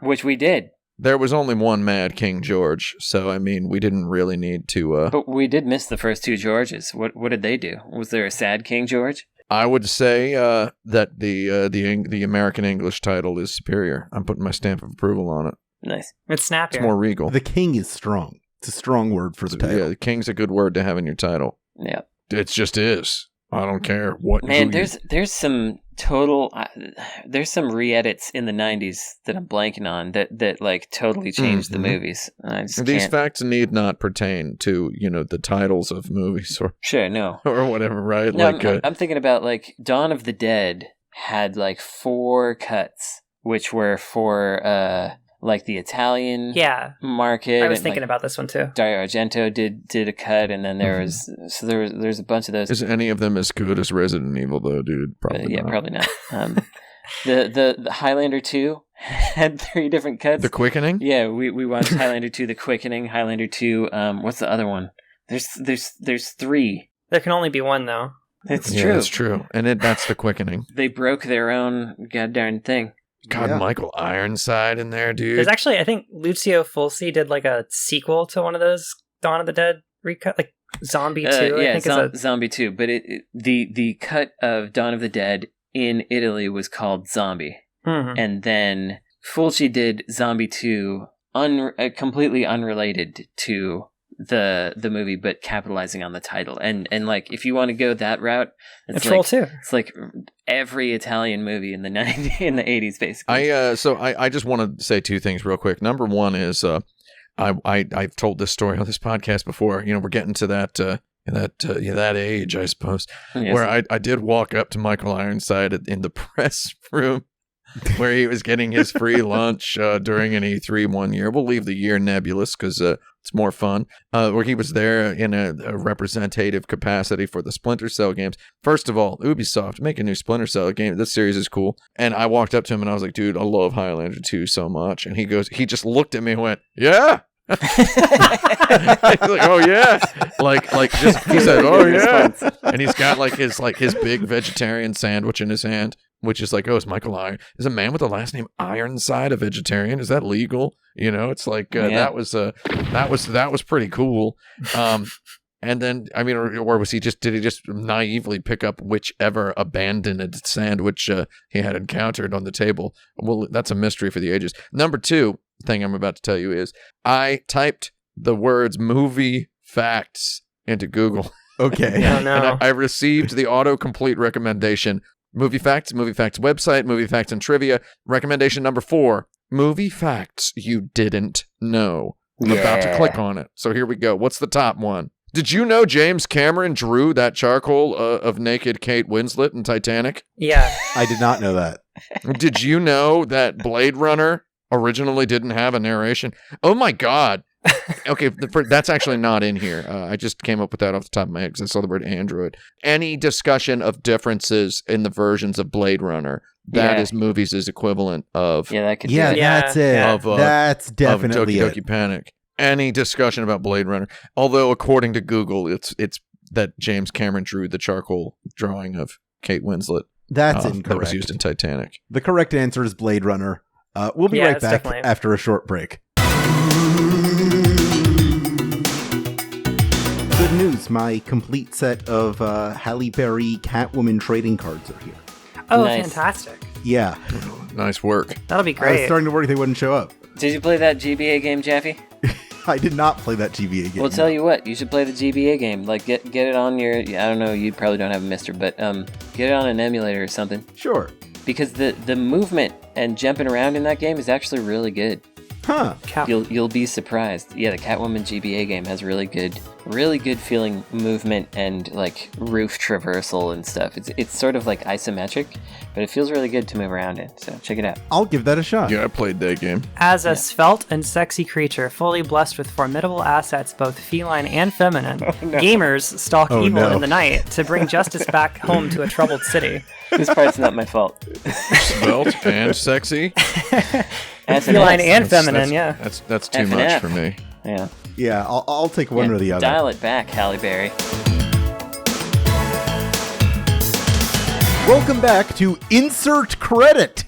Which we did. There was only one Mad King George, so I mean, we didn't really need to... But we did miss the first two Georges. What did they do? Was there a sad King George? I would say that the American English title is superior. I'm putting my stamp of approval on it. Nice. It's snappier. It's more regal. The king is strong. It's a strong word for the title. Yeah, the king's a good word to have in your title. Yeah. It just is. I don't care what. Man, there's some total there's some re-edits in the 90s that I'm blanking on that like totally changed the movies. These facts need not pertain to the titles of movies or or whatever, right? No, I'm thinking about like Dawn of the Dead had like 4 cuts, which were for like the Italian market. I was thinking about this one too. Dario Argento did a cut, and then there's a bunch of those. Is any of them as good as Resident Evil though, dude? Probably not. Probably not. The Highlander 2 had 3 different cuts. The Quickening? Yeah, we watched Highlander 2, The Quickening, Highlander 2. What's the other one? There's 3. There can only be one though. It's true. true. That's true, and that's The Quickening. They broke their own goddamn thing. God, Michael Ironside in there, dude. There's actually, I think Lucio Fulci did like a sequel to one of those Dawn of the Dead recut, like Zombie 2. Yeah, I think Zombie 2. But the cut of Dawn of the Dead in Italy was called Zombie. Mm-hmm. And then Fulci did Zombie 2, completely unrelated to the movie, but capitalizing on the title. And like, if you want to go that route, it's Troll 2. It's like every Italian movie in the 80s, basically. I just want to say 2 things real quick. Number one is I've told this story on this podcast before. We're getting to that age, I suppose, where I did walk up to Michael Ironside in the press room where he was getting his free lunch during an E3 one year. We'll leave the year nebulous because it's more fun. Where he was there in a representative capacity for the Splinter Cell games. First of all, Ubisoft, make a new Splinter Cell game. This series is cool. And I walked up to him and I was like, dude, I love Highlander 2 so much. And he just looked at me and went, yeah. He's like, oh yeah, he said, oh yeah, and he's got his big vegetarian sandwich in his hand, which is like, oh, is Michael is a man with the last name Ironside a vegetarian? Is that legal? It's like that was pretty cool. And then, I mean, or was did he just naively pick up whichever abandoned sandwich he had encountered on the table? Well, that's a mystery for the ages. Number 2 thing I'm about to tell you is I typed the words movie facts into Google. Okay. Oh, no. And I received the autocomplete recommendation. Movie facts website, movie facts and trivia. Recommendation number 4, movie facts you didn't know. I'm about to click on it. So here we go. What's the top one? Did you know James Cameron drew that charcoal of naked Kate Winslet in Titanic? Yeah. I did not know that. Did you know that Blade Runner originally didn't have a narration? Oh my God. Okay, that's actually not in here. I just came up with that off the top of my head because I saw the word android. Any discussion of differences in the versions of Blade Runner, that is movies' equivalent of... Yeah, that could be it. That's it. That's definitely of Doki Doki Panic. Any discussion about Blade Runner, although according to Google, it's that James Cameron drew the charcoal drawing of Kate Winslet. That's incorrect. That was used in Titanic. The correct answer is Blade Runner. We'll be right back after a short break. Good news, my complete set of Halle Berry Catwoman trading cards are here. Oh, nice. Fantastic. Yeah. Nice work. That'll be great. I was starting to worry they wouldn't show up. Did you play that GBA game, Jeffy? I did not play that GBA game. Well, tell you what, you should play the GBA game. Like, get it on your... I don't know, you probably don't have a Mister, but get it on an emulator or something. Sure. Because the movement and jumping around in that game is actually really good. Huh. You'll be surprised. Yeah, the Catwoman GBA game has really good feeling movement and like roof traversal and stuff. It's sort of like isometric, but it feels really good to move around in. So check it out. I'll give that a shot. Yeah, I played that game. As a svelte and sexy creature, fully blessed with formidable assets, both feline and feminine, gamers stalk evil in the night to bring justice back home to a troubled city. This part's not my fault. Svelte and sexy. Feline and feminine, That's too much for me. Yeah. Yeah, I'll take one or the other. Dial it back, Halle Berry. Welcome back to Insert Credit.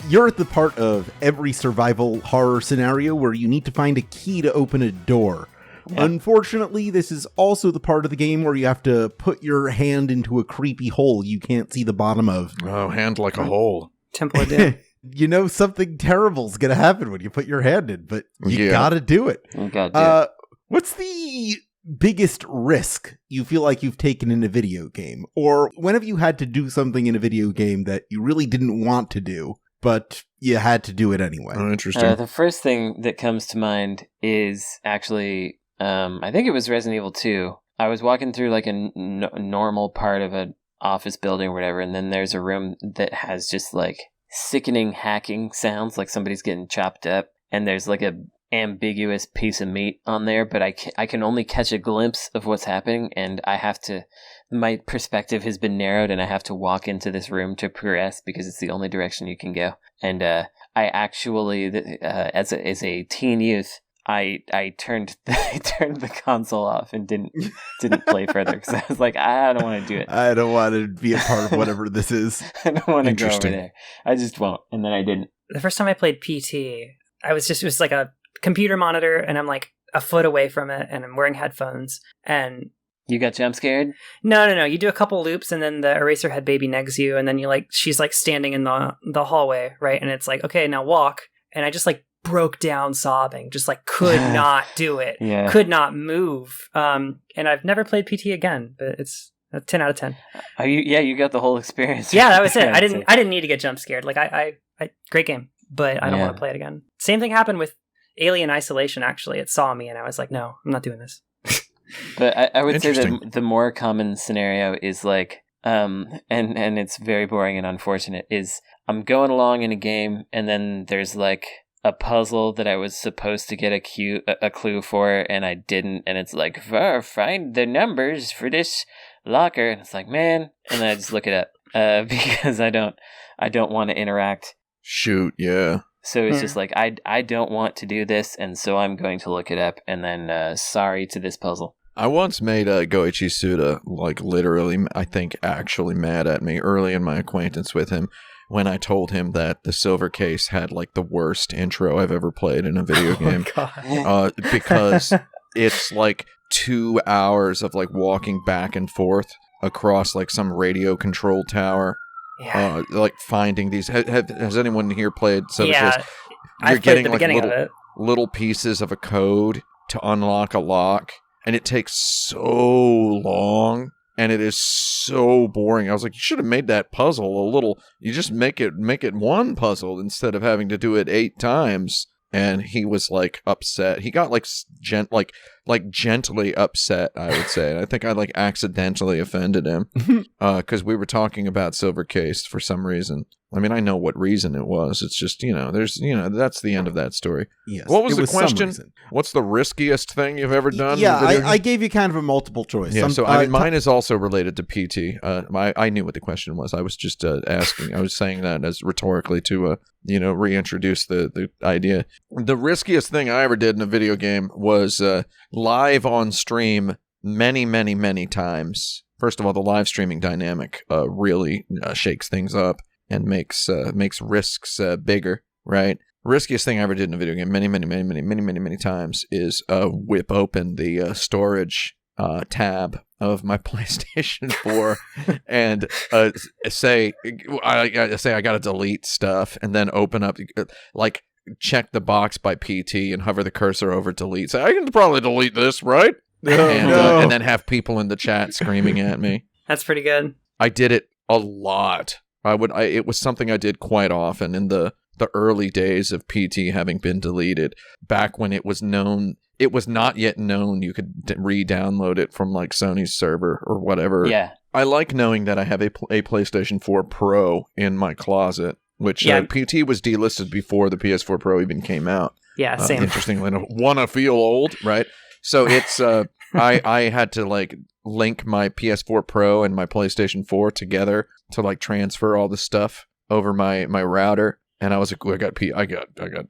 You're at the part of every survival horror scenario where you need to find a key to open a door. Yep. Unfortunately, this is also the part of the game where you have to put your hand into a creepy hole you can't see the bottom of. Oh, hand like a hole. Temple of Doom. You know something terrible's going to happen when you put your hand in, but you gotta do it. You gotta do it. What's the biggest risk you feel like you've taken in a video game? Or when have you had to do something in a video game that you really didn't want to do, but you had to do it anyway? Oh, interesting. The first thing that comes to mind is actually, I think it was Resident Evil 2. I was walking through like a normal part of an office building or whatever, and then there's a room that has just like sickening hacking sounds, like somebody's getting chopped up, and there's like a ambiguous piece of meat on there, but I can only catch a glimpse of what's happening, and my perspective has been narrowed, and I have to walk into this room to progress because it's the only direction you can go. And I actually, as a teen youth, I turned the console off and didn't play further because I was like, I don't want to do it. I don't want to be a part of whatever this is. I don't want to go over there. I just won't. And then I didn't. The first time I played PT, it was like a computer monitor, and I'm like a foot away from it, and I'm wearing headphones. And you got jump scared? No. You do a couple loops, and then the Eraserhead baby negs you, and then she's like standing in the hallway, right? And it's like, okay, now walk. And I just like broke down sobbing, just like could not do it, could not move. And I've never played PT again, but it's a 10 out of 10. You got the whole experience. Yeah, that was it. I didn't need to get jump scared. Like I great game, but I don't want to play it again. Same thing happened with Alien Isolation. Actually, it saw me, and I was like, no, I'm not doing this. But I would say that the more common scenario is like, and it's very boring and unfortunate, is I'm going along in a game, and then there's like a puzzle that I was supposed to get a clue for, and I didn't, and it's like, find the numbers for this locker, and it's like, man, and then I just look it up because I don't want to interact. Shoot, yeah. So it's just like, I don't want to do this, and so I'm going to look it up, and then sorry to this puzzle. I once made Goichi Suda, like literally, I think actually mad at me early in my acquaintance with him, when I told him that the Silver Case had like the worst intro I've ever played in a video game. Because it's like 2 hours of like walking back and forth across like some radio control tower. Yeah. Like finding these. Has anyone here played Silver Case? You're getting like little pieces of a code to unlock a lock, and it takes so long. And it is so boring. I was like, you should have made that puzzle a little. You just make it one puzzle instead of having to do it 8 times. And he was like upset. He got like gently upset, I would say. And I think I like accidentally offended him because we were talking about Silver Case for some reason. I mean, I know what reason it was. It's just, that's the end of that story. Yes. What was the question? What's the riskiest thing you've ever done? Yeah, I gave you kind of a multiple choice. Yeah, mine is also related to PT. I knew what the question was. I was just asking. I was saying that as rhetorically to, reintroduce the idea. The riskiest thing I ever did in a video game was live on stream many, many, many times. First of all, the live streaming dynamic really shakes things up and makes risks bigger, right? Riskiest thing I ever did in a video game many times is whip open the storage tab of my PlayStation 4 and say I got to delete stuff, and then open up like check the box by PT and hover the cursor over delete. Say, I can probably delete this, right? And then have people in the chat screaming at me. That's pretty good. I did it a lot. It was something I did quite often in the the early days of PT having been deleted, back when it was known. It was not yet known you could re-download it from like Sony's server or whatever. Yeah. I like knowing that I have a PlayStation 4 Pro in my closet, which PT was delisted before the PS4 Pro even came out. Yeah, same. Interestingly, wanna feel old, right? So it's I had to like link my PS4 Pro and my PlayStation 4 together to like transfer all the stuff over my router, and I was like, I got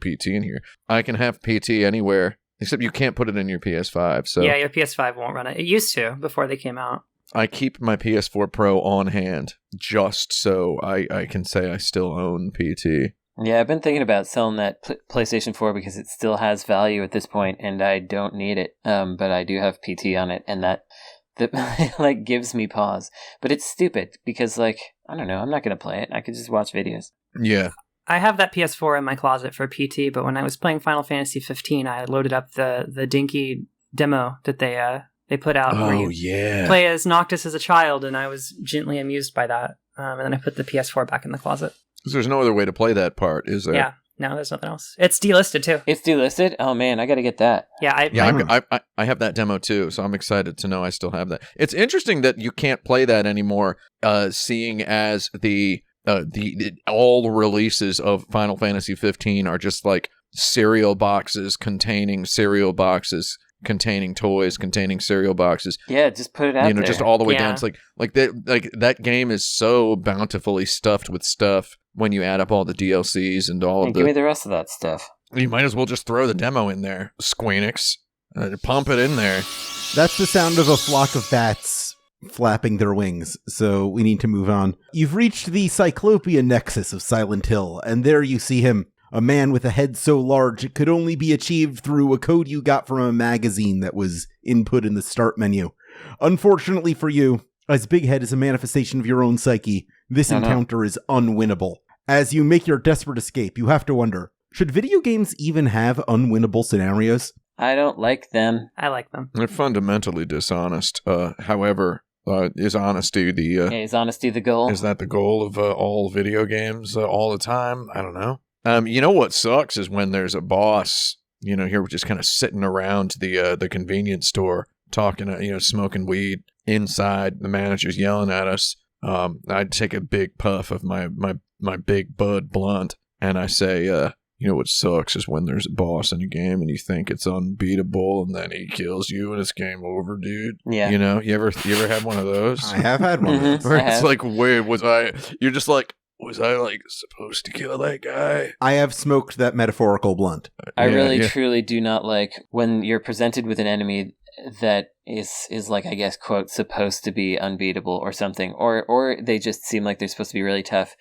PT in here. I can have PT anywhere. Except you can't put it in your PS5. So yeah, your PS5 won't run it. It used to before they came out. I keep my PS4 Pro on hand just so I can say I still own PT. Yeah, I've been thinking about selling that PlayStation 4 because it still has value at this point, and I don't need it. But I do have PT on it, and that like gives me pause. But it's stupid because, like, I don't know, I'm not going to play it. I could just watch videos. Yeah. I have that PS4 in my closet for PT, but when I was playing Final Fantasy 15, I loaded up the dinky demo that they put out where you play as Noctis as a child, and I was gently amused by that. And then I put the PS4 back in the closet. Because there's no other way to play that part, is there? Yeah, no, there's nothing else. It's delisted too. It's delisted? Oh man, I got to get that. Yeah, I have that demo too, so I'm excited to know I still have that. It's interesting that you can't play that anymore, seeing as the all releases of Final Fantasy 15 are just like cereal boxes containing toys, containing cereal boxes. Yeah, just put it out there. Just all the way down. It's like that game is so bountifully stuffed with stuff when you add up all the DLCs and all of the... Give me the rest of that stuff. You might as well just throw the demo in there, Squeenix. Pump it in there. That's the sound of a flock of bats flapping their wings, so we need to move on. You've reached the Cyclopean nexus of Silent Hill, and there you see him, a man with a head so large it could only be achieved through a code you got from a magazine that was input in the start menu. Unfortunately for you, as Big Head is a manifestation of your own psyche, this encounter is unwinnable. As you make your desperate escape, you have to wonder, should video games even have unwinnable scenarios? I don't like them. I like them. They're fundamentally dishonest. However, is honesty is honesty the goal? Is that the goal of all video games all the time? I don't know. You know what sucks is when there's a boss. Here we're just kind of sitting around the convenience store talking, smoking weed inside. The manager's yelling at us. I'd take a big puff of my big bud blunt, and I say, what sucks is when there's a boss in a game and you think it's unbeatable, and then he kills you and it's game over, dude. Yeah. You ever have one of those? I have had one. Where it's like, wait, you're just like, was I like supposed to kill that guy? I have smoked that metaphorical blunt. I really truly do not like when you're presented with an enemy that is like, I guess, quote, supposed to be unbeatable or something, or they just seem like they're supposed to be really tough,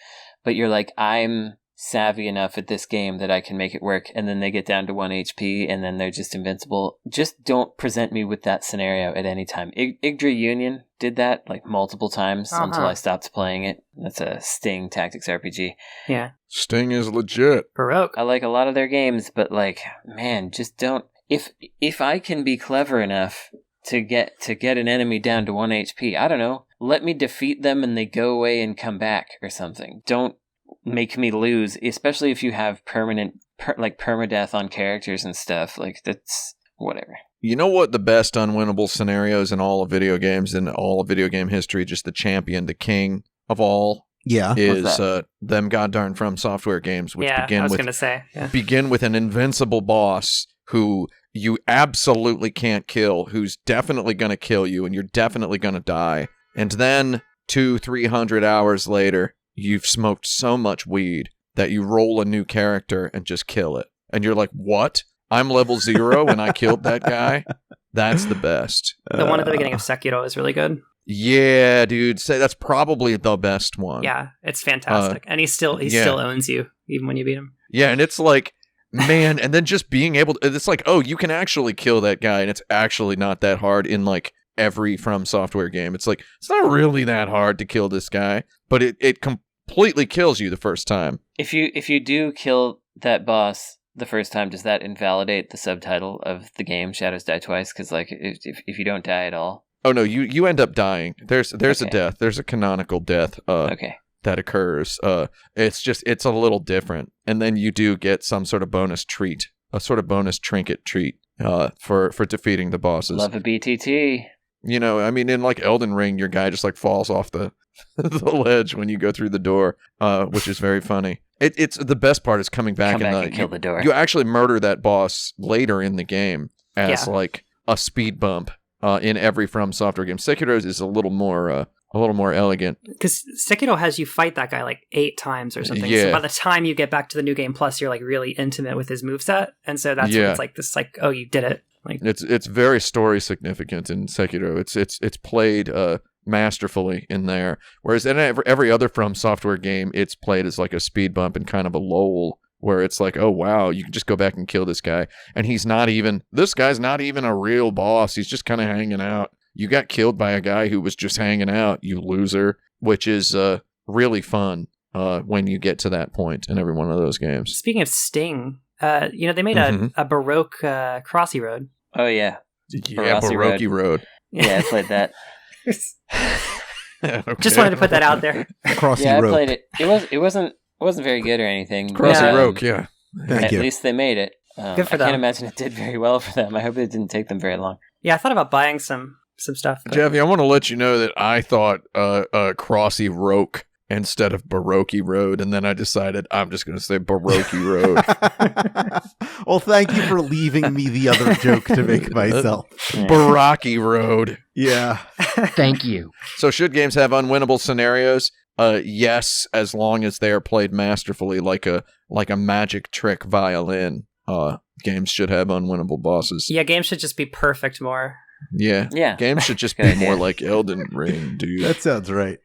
but you're like, I'm savvy enough at this game that I can make it work, and then they get down to 1 HP and then they're just invincible. Just don't present me with that scenario at any time. Yggdra Union did that like multiple times until I stopped playing it. That's a Sting tactics RPG. Yeah. Sting is legit. Baroque. I like a lot of their games, but like, man, just don't. If I can be clever enough to get an enemy down to 1 HP, I don't know, let me defeat them and they go away and come back or something. Don't make me lose, especially if you have permadeath on characters and stuff. Like, that's whatever. You know what the best unwinnable scenarios in all of video games, in all of video game history, just the champion, the king of all, is them goddamn From Software games, which begin with an invincible boss who you absolutely can't kill, who's definitely going to kill you, and you're definitely going to die. And then 200-300 hours later, you've smoked so much weed that you roll a new character and just kill it. And you're like, what? I'm level 0 and I killed that guy? That's the best. The one at the beginning of Sekiro is really good. Yeah, dude. Say that's probably the best one. Yeah, it's fantastic. And he still owns you, even when you beat him. Yeah, and it's like, man, and then just being able to, it's like, oh, you can actually kill that guy, and it's actually not that hard in like every From Software game. It's like, it's not really that hard to kill this guy, but it completely kills you the first time. If you do kill that boss the first time, does that invalidate the subtitle of the game Shadows Die Twice? Because like, if you don't die at all. Oh no, you end up dying. There's a death. There's a canonical death. Okay. that occurs. It's a little different. And then you do get some sort of bonus treat, a sort of bonus trinket treat for defeating the bosses. Love a BTT. You know, I mean, in like Elden Ring, your guy just like falls off the the ledge when you go through the door, which is very funny. It's the best part is coming back and kill the door. You actually murder that boss later in the game as like a speed bump in every From Software game. Sekiro's is a little more elegant. Because Sekiro has you fight that guy like 8 times or something. Yeah. So by the time you get back to the New Game Plus, you're like really intimate with his moveset. And so that's when it's like this, like, oh, you did it. Like it's very story significant in Sekiro. It's played masterfully in there. Whereas in every other From Software game, it's played as like a speed bump and kind of a lull, where it's like, oh wow, you can just go back and kill this guy, and this guy's not even a real boss. He's just kind of hanging out. You got killed by a guy who was just hanging out, you loser, which is really fun when you get to that point in every one of those games. Speaking of Sting, they made a Baroque Crossy Road. Oh yeah, yeah, Baroque Road. Yeah, I played that. Okay. Just wanted to put that out there. Crossy I Road. played it. It wasn't very good or anything. Crossy but, Road, yeah. Thank you. At least they made it. Good for them. I can't imagine it did very well for them. I hope it didn't take them very long. Yeah, I thought about buying some stuff. But... Jeffy, I want to let you know that I thought Crossy Roke instead of Baroque Road, and then I decided I'm just going to say Baroque Road. Well, thank you for leaving me the other joke to make myself. Baroque Road. Yeah. Thank you. So should games have unwinnable scenarios? Yes, as long as they are played masterfully, like a magic trick violin. Games should have unwinnable bosses. Yeah, games should just be perfect more. Yeah. Games should just be more like Elden Ring, dude. That sounds right.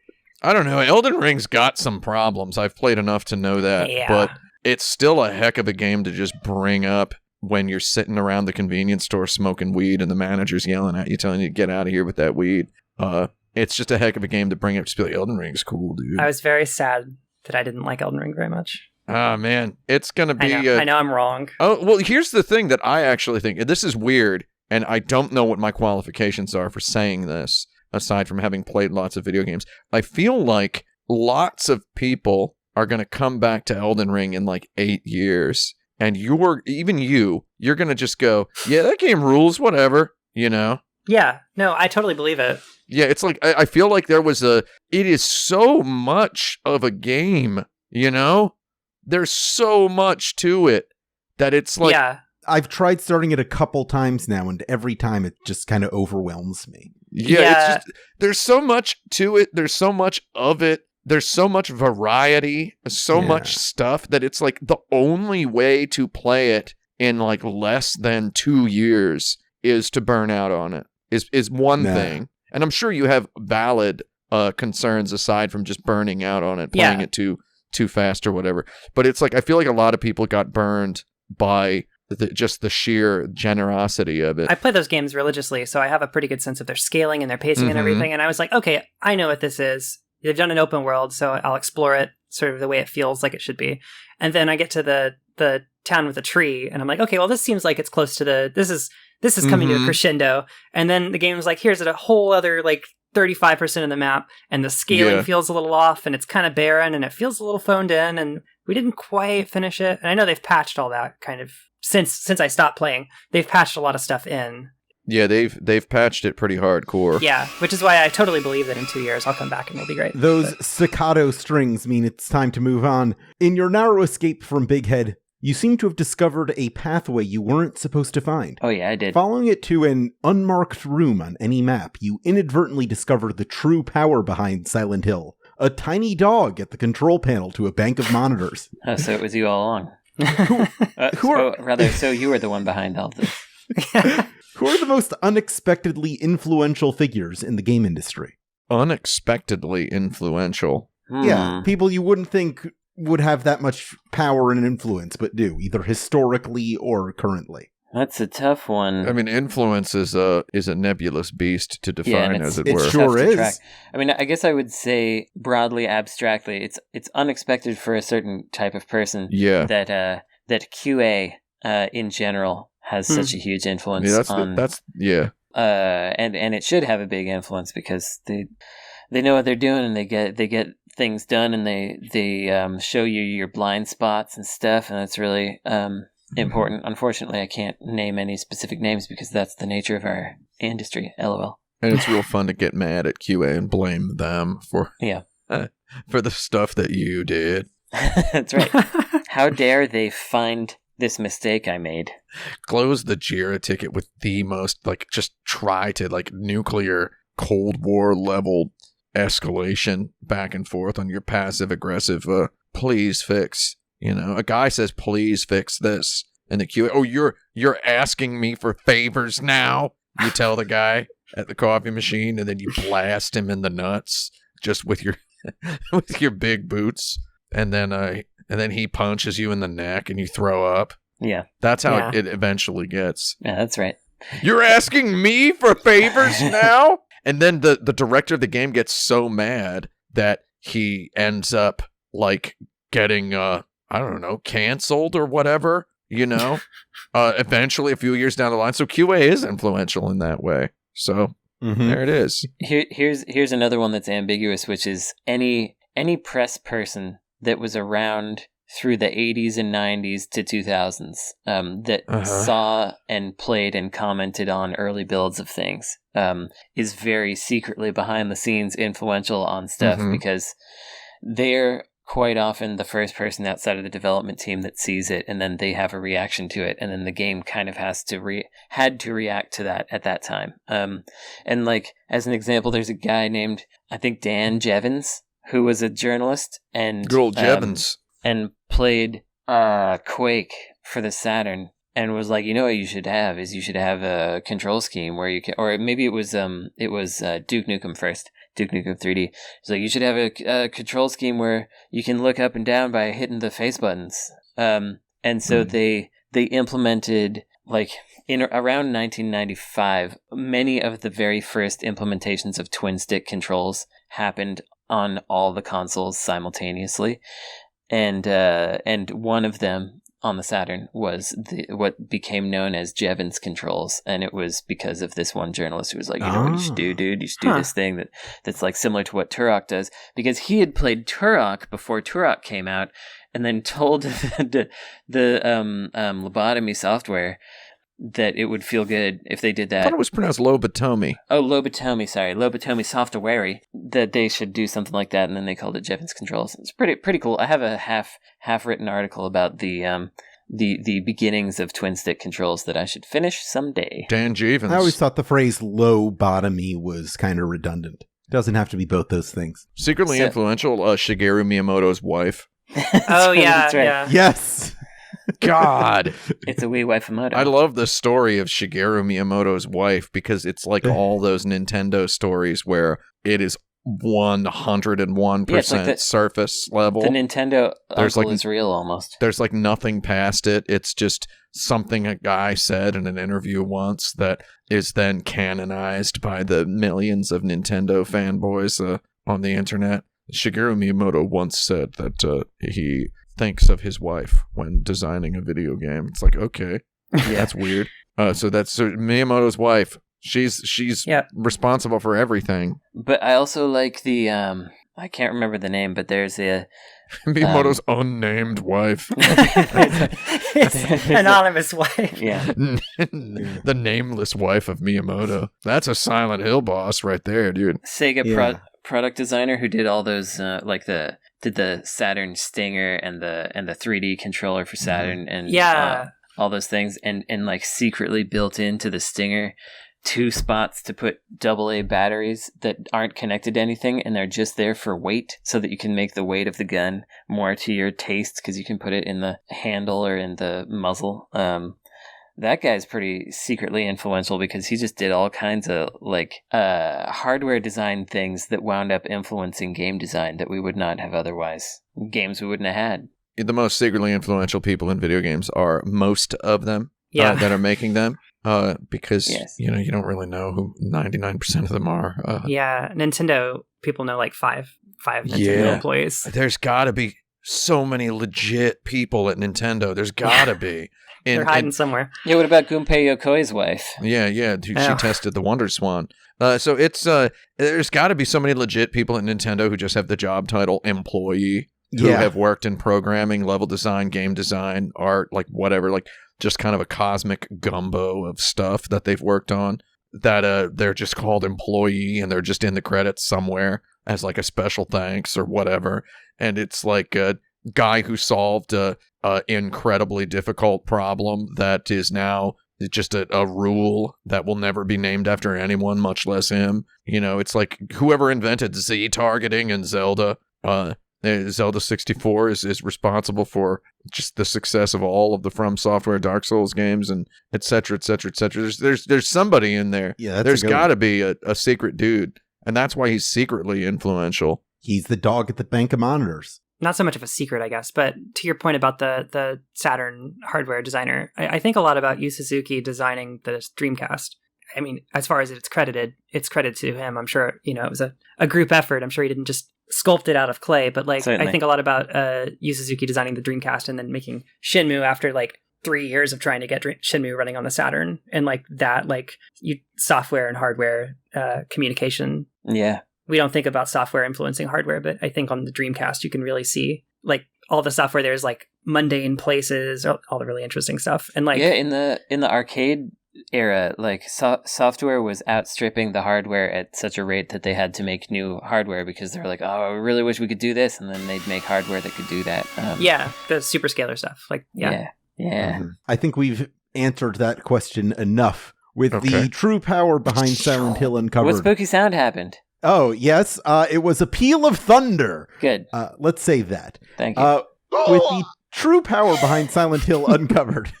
I don't know. Elden Ring's got some problems. I've played enough to know that. Yeah. But it's still a heck of a game to just bring up when you're sitting around the convenience store smoking weed and the manager's yelling at you, telling you to get out of here with that weed. It's just a heck of a game to bring up. Just be like, Elden Ring's cool, dude. I was very sad that I didn't like Elden Ring very much. Ah, man. It's going to be... I know I'm wrong. Oh, well, here's the thing that I actually think. And this is weird, and I don't know what my qualifications are for saying this, aside from having played lots of video games. I feel like lots of people are going to come back to Elden Ring in like 8 years, and you're going to just go, yeah, that game rules, whatever, you know? Yeah, no, I totally believe it. Yeah, it's like, I feel like it is so much of a game, you know? There's so much to it that it's like... Yeah. I've tried starting it a couple times now, and every time it just kind of overwhelms me. Yeah, it's just, there's so much to it. There's so much of it. There's so much variety, so much stuff that it's like the only way to play it in like less than 2 years is to burn out on it, is one thing. And I'm sure you have valid concerns aside from just burning out on it, playing it too fast or whatever. But it's like, I feel like a lot of people got burned by just the sheer generosity of it. I play those games religiously, so I have a pretty good sense of their scaling and their pacing and everything. And I was like, okay, I know what this is. They've done an open world, so I'll explore it sort of the way it feels like it should be. And then I get to the town with a tree, and I'm like, okay, well, this seems like it's close to this is coming to a crescendo. And then the game's like, here's a whole other like 35% of the map, and the scaling feels a little off, and it's kind of barren, and it feels a little phoned in, and we didn't quite finish it. And I know they've patched all that kind of since I stopped playing. They've patched a lot of stuff in. Yeah, they've patched it pretty hardcore. Yeah, which is why I totally believe that in 2 years I'll come back and it'll be great. Those staccato strings mean it's time to move on. In your narrow escape from Big Head, you seem to have discovered a pathway you weren't supposed to find. Oh yeah, I did. Following it to an unmarked room on any map, you inadvertently discover the true power behind Silent Hill. A tiny dog at the control panel to a bank of monitors. Oh, so it was you all along. So you were the one behind all this. Who are the most unexpectedly influential figures in the game industry? Unexpectedly influential? Yeah, people you wouldn't think would have that much power and influence, but do, either historically or currently. That's a tough one. I mean, influence is a nebulous beast to define, as it were. It sure is. Track. I mean, I guess I would say broadly, abstractly, it's unexpected for a certain type of person. Yeah. That QA in general has such a huge influence on. And it should have a big influence because the they know what they're doing, and they get things done, and they show you your blind spots and stuff, and that's really important. Unfortunately, I can't name any specific names because that's the nature of our industry. LOL. And it's real fun to get mad at QA and blame them for for the stuff that you did. That's right. How dare they find this mistake I made? Close the JIRA ticket with the most, like, just try to, like, nuclear Cold War level escalation back and forth on your passive aggressive, please fix. You know, a guy says, please fix this. And the QA, oh, you're asking me for favors now? You tell the guy at the coffee machine, and then you blast him in the nuts just with your with your big boots. And then he punches you in the neck and you throw up. Yeah. That's how it eventually gets. Yeah, that's right. You're asking me for favors now? And then the director of the game gets so mad that he ends up, like, getting, I don't know, canceled or whatever, you know? Eventually, a few years down the line. So QA is influential in that way. So there it is. Here's another one that's ambiguous, which is any press person that was around through the 80s and 90s to 2000s that saw and played and commented on early builds of things is very secretly behind the scenes influential on stuff because they're quite often the first person outside of the development team that sees it, and then they have a reaction to it, and then the game kind of had to react to that at that time. And like, as an example, there's a guy named, I think, Dan Jevons, who was a journalist and good old Jevons, and played Quake for the Saturn, and was like, you know what you should have is a control scheme where you can, or maybe it was Duke Nukem first, Duke Nukem 3D. So you should have a control scheme where you can look up and down by hitting the face buttons. And so they implemented, like, in around 1995, many of the very first implementations of twin stick controls happened on all the consoles simultaneously, and one of them on the Saturn was what became known as Jevons controls, and it was because of this one journalist who was like, you know what you should do, dude? You should do this thing that's like similar to what Turok does, because he had played Turok before Turok came out, and then told the lobotomy software that it would feel good if they did that. I thought it was pronounced lobotomy. Oh, lobotomy, sorry. Lobotomy software, that they should do something like that, and then they called it Jevons Controls. It's pretty cool. I have a half-written article about the beginnings of twin-stick controls that I should finish someday. Dan Jevons. I always thought the phrase lobotomy was kind of redundant. It doesn't have to be both those things. Secretly influential, Shigeru Miyamoto's wife. Oh, yeah, that's right. yeah. Yes! God. It's a wee waifamoto. I love the story of Shigeru Miyamoto's wife because it's like all those Nintendo stories where it is 101% like surface level. The Nintendo uncle is real almost. There's like nothing past it. It's just something a guy said in an interview once that is then canonized by the millions of Nintendo fanboys on the internet. Shigeru Miyamoto once said that he thinks of his wife when designing a video game. It's like, okay, that's weird. So Miyamoto's wife. She's responsible for everything. But I also like the I can't remember the name, but there's a Miyamoto's unnamed wife. Anonymous wife. Yeah. The nameless wife of Miyamoto. That's a Silent Hill boss right there, dude. Sega product designer who did all those did the Saturn Stinger and the 3D controller for Saturn and all those things, and like secretly built into the Stinger 2 spots to put AA batteries that aren't connected to anything, and they're just there for weight, so that you can make the weight of the gun more to your taste, because you can put it in the handle or in the muzzle. That guy's pretty secretly influential because he just did all kinds of like hardware design things that wound up influencing game design that we would not have otherwise. Games we wouldn't have had. The most secretly influential people in video games are most of them that are making them. Because you don't really know who 99% of them are. Nintendo people know like five Nintendo employees. There's got to be so many legit people at Nintendo. There's got to be. They're hiding somewhere. Yeah, what about Gunpei Yokoi's wife? Yeah, she tested the Wonder Swan. So it's there's got to be so many legit people at Nintendo who just have the job title employee, who have worked in programming, level design, game design, art, like whatever, like just kind of a cosmic gumbo of stuff that they've worked on, that they're just called employee and they're just in the credits somewhere as like a special thanks or whatever. And it's like a guy who solved a incredibly difficult problem that is now just a rule that will never be named after anyone, much less him. You know, it's like whoever invented Z targeting in Zelda, Zelda 64 is responsible for just the success of all of the From Software Dark Souls games, and et cetera, et cetera, et cetera. There's somebody in there. Yeah, there's got to be a secret dude, and that's why he's secretly influential. He's the dog at the bank of monitors. Not so much of a secret, I guess, but to your point about the Saturn hardware designer, I think a lot about Yu Suzuki designing the Dreamcast. I mean, as far as it's credited to him. I'm sure, you know, it was a group effort. I'm sure he didn't just sculpt it out of clay, but like, certainly. I think a lot about Yu Suzuki designing the Dreamcast and then making Shenmue after like 3 years of trying to get Shenmue running on the Saturn, and like that, like software and hardware communication. Yeah. We don't think about software influencing hardware, but I think on the Dreamcast, you can really see like all the software. There's like mundane places, all the really interesting stuff. And like, yeah, in the arcade era, like software was outstripping the hardware at such a rate that they had to make new hardware because they were like, oh, I really wish we could do this. And then they'd make hardware that could do that. The superscalar stuff. Like, yeah. Mm-hmm. I think we've answered that question enough with the true power behind Silent Hill uncovered. What spooky sound happened? Oh, yes. It was a peal of thunder. Good. Let's save that. Thank you. With the true power behind Silent Hill uncovered,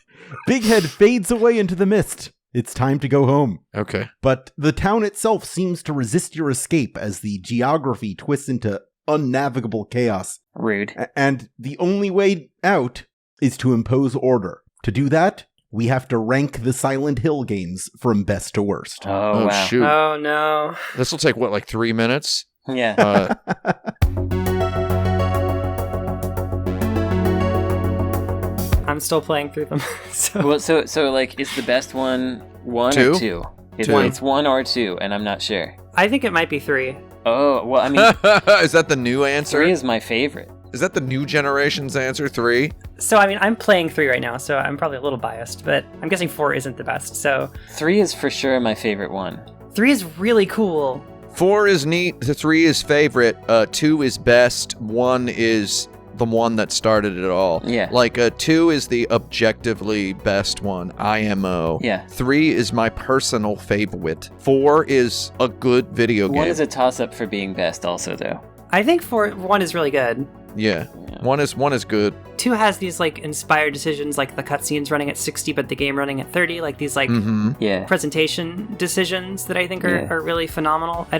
Big Head fades away into the mist. It's time to go home. Okay. But the town itself seems to resist your escape as the geography twists into unnavigable chaos. Rude. And the only way out is to impose order. To do that, we have to rank the Silent Hill games from best to worst. Oh, wow. Shoot. Oh, no. This will take, like 3 minutes? Yeah. I'm still playing through them. So like, is the best one two? Or 2? It's 1 or 2, and I'm not sure. I think it might be 3. Oh, well, I mean... Is that the new answer? 3 is my favorite. Is that the new generation's answer, 3? So, I mean, I'm playing 3 right now, so I'm probably a little biased, but I'm guessing 4 isn't the best, so... 3 is for sure my favorite one. 3 is really cool. 4 is neat, 3 is favorite, 2 is best, 1 is the one that started it all. Yeah. Like, 2 is the objectively best one, IMO. Yeah. 3 is my personal favorite. 4 is a good video game. 1 is a toss-up for being best also, though. I think 1 is really good. Yeah. 1 is good. 2 has these like inspired decisions, like the cutscenes running at 60 but the game running at 30, like these like presentation decisions that I think are really phenomenal. I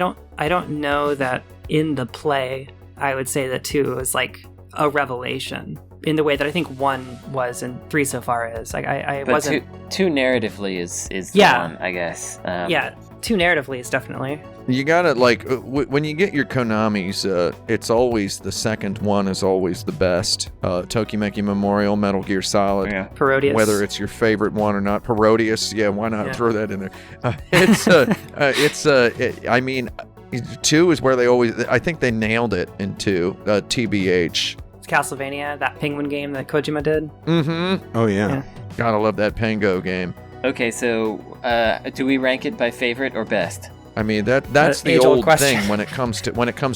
don't know that in the play I would say that 2 is like a revelation in the way that I think 1 was and 3 so far is. Like I but wasn't 2 narratively is the one, I guess. 2 narratively is definitely. You gotta, like, when you get your Konamis, it's always the second one is always the best. Tokimeki Memorial, Metal Gear Solid. Yeah. Parodius. Whether it's your favorite one or not. Parodius, yeah, why not throw that in there? I mean, 2 is where they always, I think they nailed it in 2, TBH. It's Castlevania, that Penguin game that Kojima did. Mm-hmm. Oh, yeah. Gotta love that Pango game. Okay, so do we rank it by favorite or best? I mean that's the old thing when it comes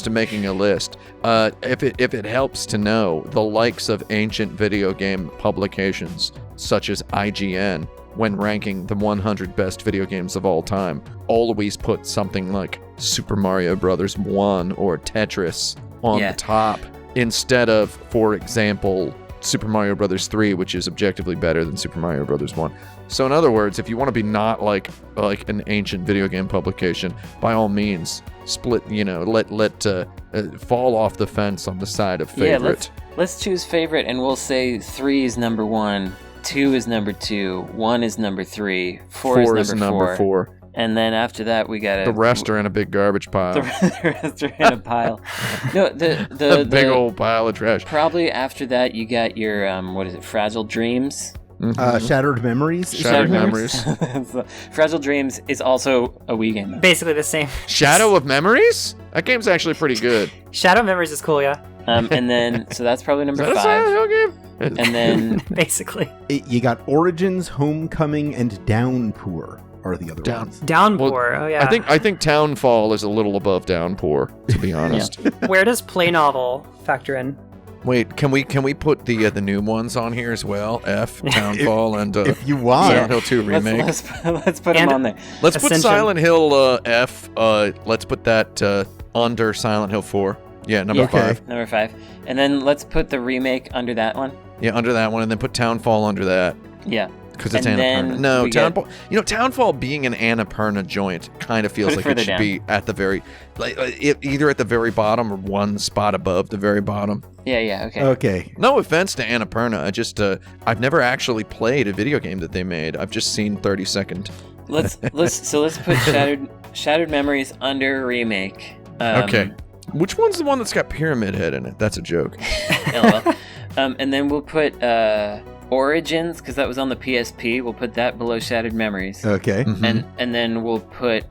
to making a list. If it helps to know, the likes of ancient video game publications such as IGN, when ranking the 100 best video games of all time, always put something like Super Mario Bros. 1 or Tetris on the top instead of, for example, Super Mario Bros. 3, which is objectively better than Super Mario Bros. 1. So in other words, if you want to be not like an ancient video game publication, by all means, split, let fall off the fence on the side of favorite. Yeah, let's choose favorite, and we'll say 3 is number 1, 2 is number 2, 1 is number 3, 4 is number 4. And then after that, we got the rest are in a big garbage pile. The rest are in a pile. No, the big old pile of trash. Probably after that, you got your Fragile Dreams. Shattered Memories. Shattered Memories. So, Fragile Dreams is also a Wii game. Basically the same. Shadow of Memories? That game's actually pretty good. Shadow Memories is cool, yeah. And then, so that's probably number Is that a 5. Silent Hill game? And then, Basically. You got Origins, Homecoming, and Downpour are the other ones. Downpour, oh yeah. I think Townfall is a little above Downpour, to be honest. Where does Play Novel factor in? Wait, can we put the new ones on here as well? Townfall, and If you want. Silent Hill 2 remake. let's put them on there. Let's put Ascension. Silent Hill F. Let's put that under Silent Hill 4. Yeah, number 5. Number 5. And then let's put the remake under that one. Yeah, under that one, and then put Townfall under that. Yeah. Because it's And Annapurna. then No, we get- Townfall. Townfall being an Annapurna joint kind of feels Put it like it further should down. be at the very, either at the very bottom or one spot above the very bottom. Yeah, okay. Okay. No offense to Annapurna, I just I've never actually played a video game that they made. I've just seen 30-second. Let's put Shattered Memories under remake. Okay. Which one's the one that's got Pyramid Head in it? That's a joke. LOL. And then we'll put Origins, because that was on the PSP. We'll put that below Shattered Memories. Okay. Mhm. And then we'll put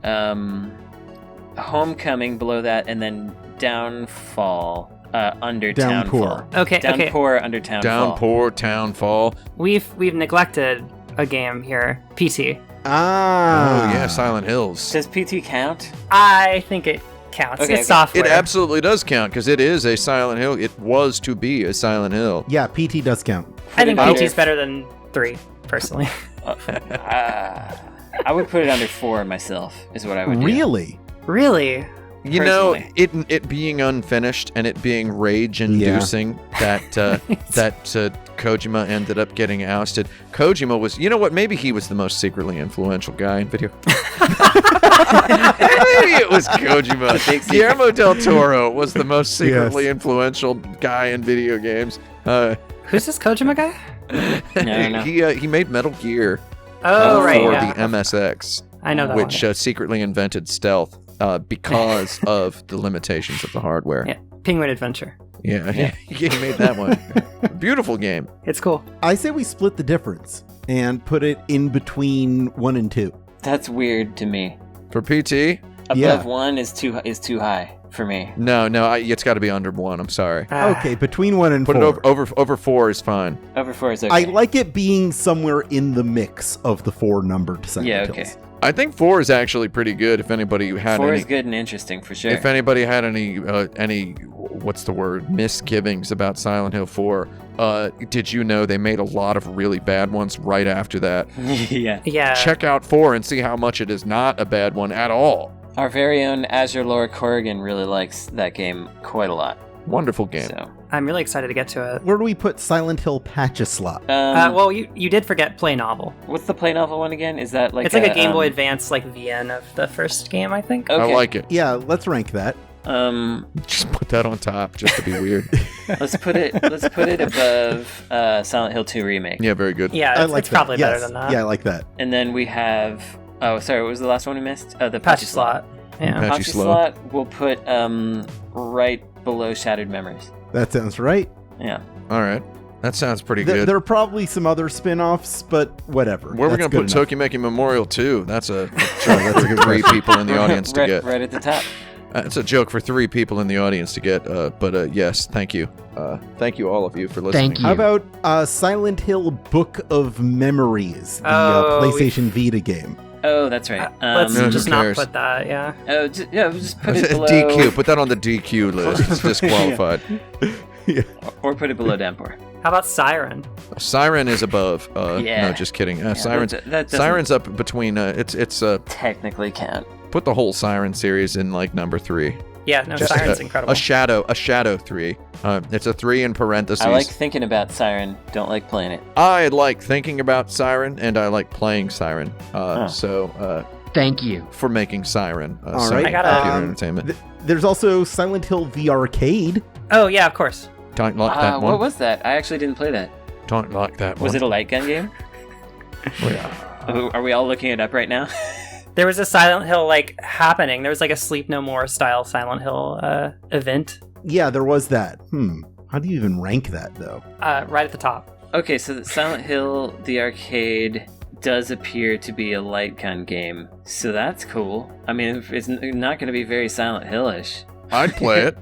Homecoming below that, and then Downfall under Downpour. Townfall. Okay, Downpour under Townfall. Downpour, Townfall. We've neglected a game here. PT. Ah. Oh yeah, Silent Hills. Does PT count? I think it counts. Okay, It's okay. software. It absolutely does count because it is a Silent Hill. It was to be a Silent Hill. Yeah, PT does count. I think Put it PT is under- better than 3, personally. I would put it under 4 myself, is what I would do. Really? Really? You know, Personally. it being unfinished and it being rage-inducing that Kojima ended up getting ousted. Kojima was, you know what? Maybe he was the most secretly influential guy in video. Maybe it was Kojima. big secret. Guillermo del Toro was the most secretly influential guy in video games. Who's this Kojima guy? No. He made Metal Gear Oh, right. for Yeah. the MSX, I know that which one. secretly invented stealth because of the limitations of the hardware. Yeah. Penguin Adventure. Yeah, he made that one. Beautiful game. It's cool. I say we split the difference and put it in between 1 and 2. That's weird to me. For PT? Above Yeah. 1 is too high for me. No, it's got to be under 1. I'm sorry. Okay, between 1 and Put 4. it over 4 is fine. Over 4 is okay. I like it being somewhere in the mix of the 4 numbered Silent Yeah, Hills. okay. I think 4 is actually pretty good. If anybody had 4 any, is good and interesting for sure. if anybody had any what's the word, misgivings about Silent Hill 4, did you know they made a lot of really bad ones right after that? Yeah. Yeah. Check out 4 and see how much it is not a bad one at all. Our very own Azure Laura Corrigan really likes that game quite a lot. Wonderful game. So, I'm really excited to get to it. Where do we put Silent Hill Patch-a-Slot? Well, you did forget Play Novel. what's the Play Novel one again? Is that like It's like a Game Boy Advance, like VN of the first game, I think. Okay. I like it. Yeah, let's rank that. Just put that on top just to be weird. Let's put it above Silent Hill 2 remake. Yeah, very good. Yeah, I it's, like it's probably that. better Yes. than that. Yeah, I like that. And then we have what was the last one we missed? The Patch slot. Yeah. Patchy Patchy slow. slot we'll put right below Shattered Memories. That sounds right. Yeah. All right. That sounds pretty There good. are probably some other spin-offs, but whatever. Where are we That's going to good put enough. Tokimeki Memorial 2? That's a That's a good three question. people in the audience to right, get. right at the top. It's a joke for 3 people in the audience to get. But yes, thank you. Thank you all of you for listening. Thank you. How about Silent Hill Book of Memories, the PlayStation Vita game? Oh, that's right. Let's No, who just not cares? put that, yeah. we'll just put it below DQ. Put that on the DQ list. It's disqualified. or put it below Downpour. How about Siren? Siren is above. Yeah. No, just kidding. Yeah, Siren's that doesn't Siren's up between. It's technically count. put the whole Siren series in like number 3. Yeah, no, Just Siren's a incredible. shadow 3. It's a 3 in parentheses. I like thinking about Siren. Don't like playing it. I like thinking about Siren and I like playing Siren. So Thank you. for making Siren, All Siren right. I gotta- Computer Entertainment. There's also Silent Hill the Arcade. Oh, yeah, of course. Don't like that one. What was that? I actually didn't play that. Don't like that one. Was it a light gun game? Are we all looking it up right now? There was a Silent Hill, happening. There was, a Sleep No More style Silent Hill event Yeah, there was that. How do you even rank that, though? right at the top. Okay, so Silent Hill, the arcade, does appear to be a light gun game, so that's cool. I mean, it's not going to be very Silent Hill-ish. I'd play it.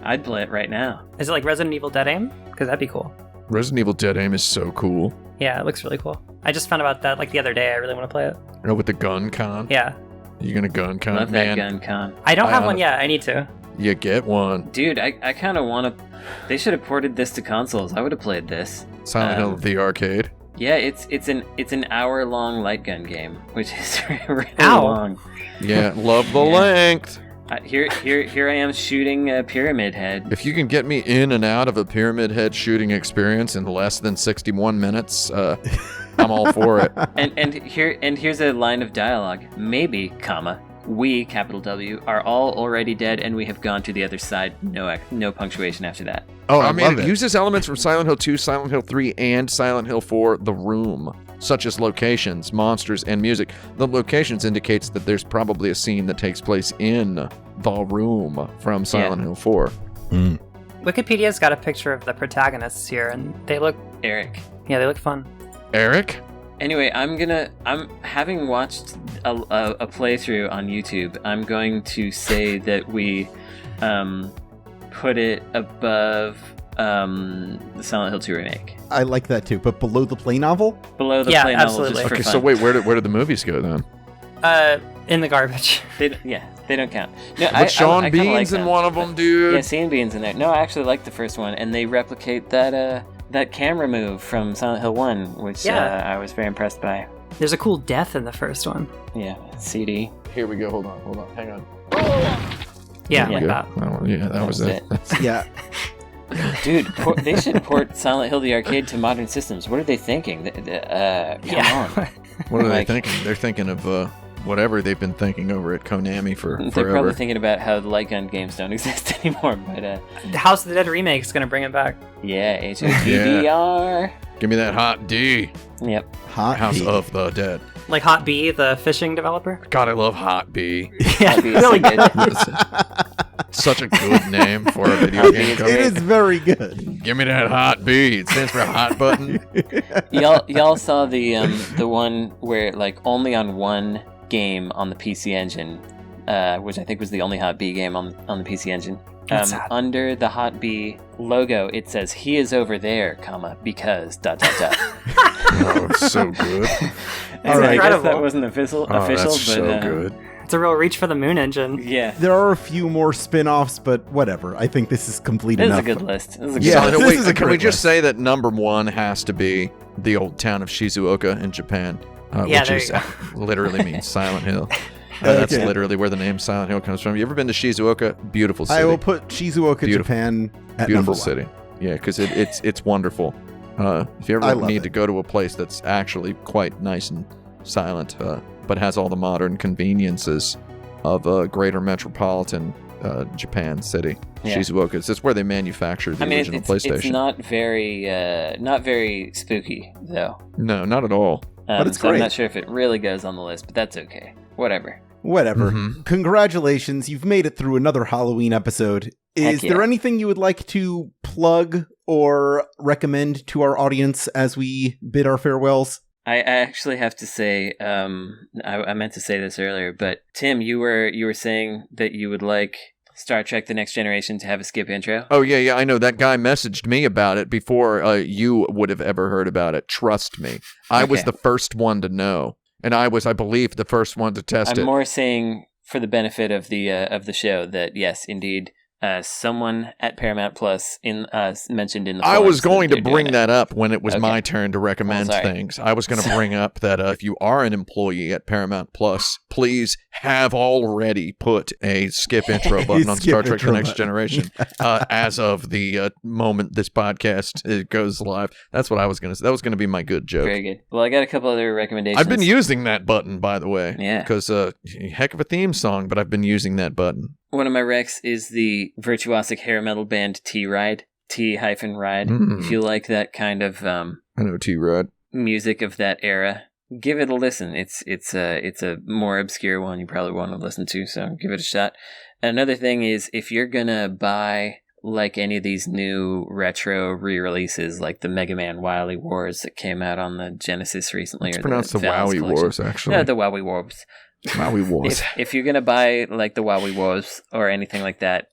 I'd play it right now. Is it like Resident Evil Dead Aim? Because that'd be cool. Resident Evil Dead Aim is so cool. Yeah, it looks really cool. I just found out that like the other day. I really want to play it. You know, with the gun con? Yeah. You gonna gun con? Love that gun con. I don't have one yet. I need to. You get one. Dude, I kind of want to... They should have ported this to consoles. I would have played this. Silent Hill the arcade. Yeah, it's an hour-long light gun game, which is really Ow. long. Yeah, love the length. Here I am shooting a Pyramid Head. If you can get me in and out of a Pyramid Head shooting experience in less than 61 minutes, I'm all for it. And here's a line of dialogue. Maybe, comma, we, capital W, are all already dead and we have gone to the other side. No punctuation after that. Oh, I I mean, love it it. uses elements from Silent Hill 2, Silent Hill 3, and Silent Hill 4, The Room, such as locations, monsters, and music. The locations indicates that there's probably a scene that takes place in The Room from Silent Hill 4. Wikipedia's got a picture of the protagonists here, and they look... Eric. Yeah, they look fun. Eric? Anyway, I'm having watched a playthrough on YouTube, I'm going to say that we put it above the Silent Hill 2 remake. I like that too, but below the play novel? Below the Yeah, play novel, absolutely. just for Okay, fun. so wait, where did the movies go then? In the garbage. They don't count. No, But Sean I kinda Bean's like in them. one of them, dude. Yeah, Sean Bean's in there. No, I actually like the first one, and they replicate that camera move from Silent Hill 1, which Yeah. I was very impressed by. There's a cool death in the first one. Yeah, CD. Here we go. Hold on. Hang on. Yeah, Yeah. like that. Oh, yeah, that was it. Yeah. Dude, they should port Silent Hill the arcade to modern systems. What are they thinking? Come on. What are they Like- thinking? They're thinking of whatever they've been thinking over at Konami for They're forever. probably thinking about how the light gun games don't exist anymore, but The House of the Dead remake is going to bring it back. yeah, HOTDR. Give me that hot D. Yep. Hot House Heat. of the Dead. Like Hot B, the fishing developer. God, I love Hot B. Yeah, That'd be really so good. Such a good name for a video Hot B game is company. It is very good. Give me that hot B. It stands for hot button. Y'all saw the one where like only on one game on the PC Engine, which I think was the only Hot B game on the PC Engine. What's that? Under the Hot B logo, it says "He is over there, comma because dot dot dot." Oh, it's so good. And All right. I guess Incredible. that wasn't official, Oh, that's but so good. It's a real reach for the Moon Engine. Yeah, There are a few more spin-offs, but whatever. I think this is complete this is enough. a good list. This is a good Yeah, list. So, this wait, is a can we great just list. say that number one has to be the old town of Shizuoka in Japan, Yeah, which there is you literally means Silent Hill. That's Okay. literally where the name Silent Hill comes from. You ever been to Shizuoka? Beautiful city. I will put Shizuoka, Beautiful. Japan at Beautiful number city. Yeah, because it's wonderful. If you I ever love need it. to go to a place that's actually quite nice and silent, but has all the modern conveniences of a greater metropolitan Japan city, Yeah. Shizuoka. It's where they manufactured the I mean, original it's PlayStation. not very spooky though. No, not at all. But it's so I'm great. not sure if it really goes on the list, but that's okay. Whatever. Whatever. Mhm. Congratulations, you've made it through another Halloween episode. Is Heck yeah. there anything you would like to plug or recommend to our audience as we bid our farewells? I actually have to say, I meant to say this earlier, but Tim, you were saying that you would like Star Trek: The Next Generation to have a skip intro. Oh, yeah, I know. That guy messaged me about it before you would have ever heard about it. Trust me. I was Okay. the first one to know. And I was, I believe, the first one to test I'm it. more saying for the benefit of the show that yes, indeed, someone at Paramount Plus mentioned in the. I was forums that going to they're doing bring it. that up when it was Okay. my turn to recommend sorry. things. I was going to bring up that if you are an employee at Paramount Plus, please have already put a skip intro button on Skip Star Trek: The intro Next button. Generation as of the moment this podcast goes live. That's what I was going to say. That was going to be my good joke. Very good. Well, I got a couple other recommendations. I've been using that button, by the way. Yeah. Because heck of a theme song, but I've been using that button. One of my recs is the virtuosic hair metal band T-Ride. T-Ride. Mm. If you like that kind of I know T-Rod. music of that era, give it a listen. It's a more obscure one you probably want to listen to, so give it a shot. Another thing is if you're gonna buy like any of these new retro re-releases, like the Mega Man Wily Wars that came out on the Genesis recently. It's or pronounced the Val's Wowie collection. Wars, actually. No, the Wowie Wars. Wowie Wars. If you're gonna buy like the Wowie Wars or anything like that,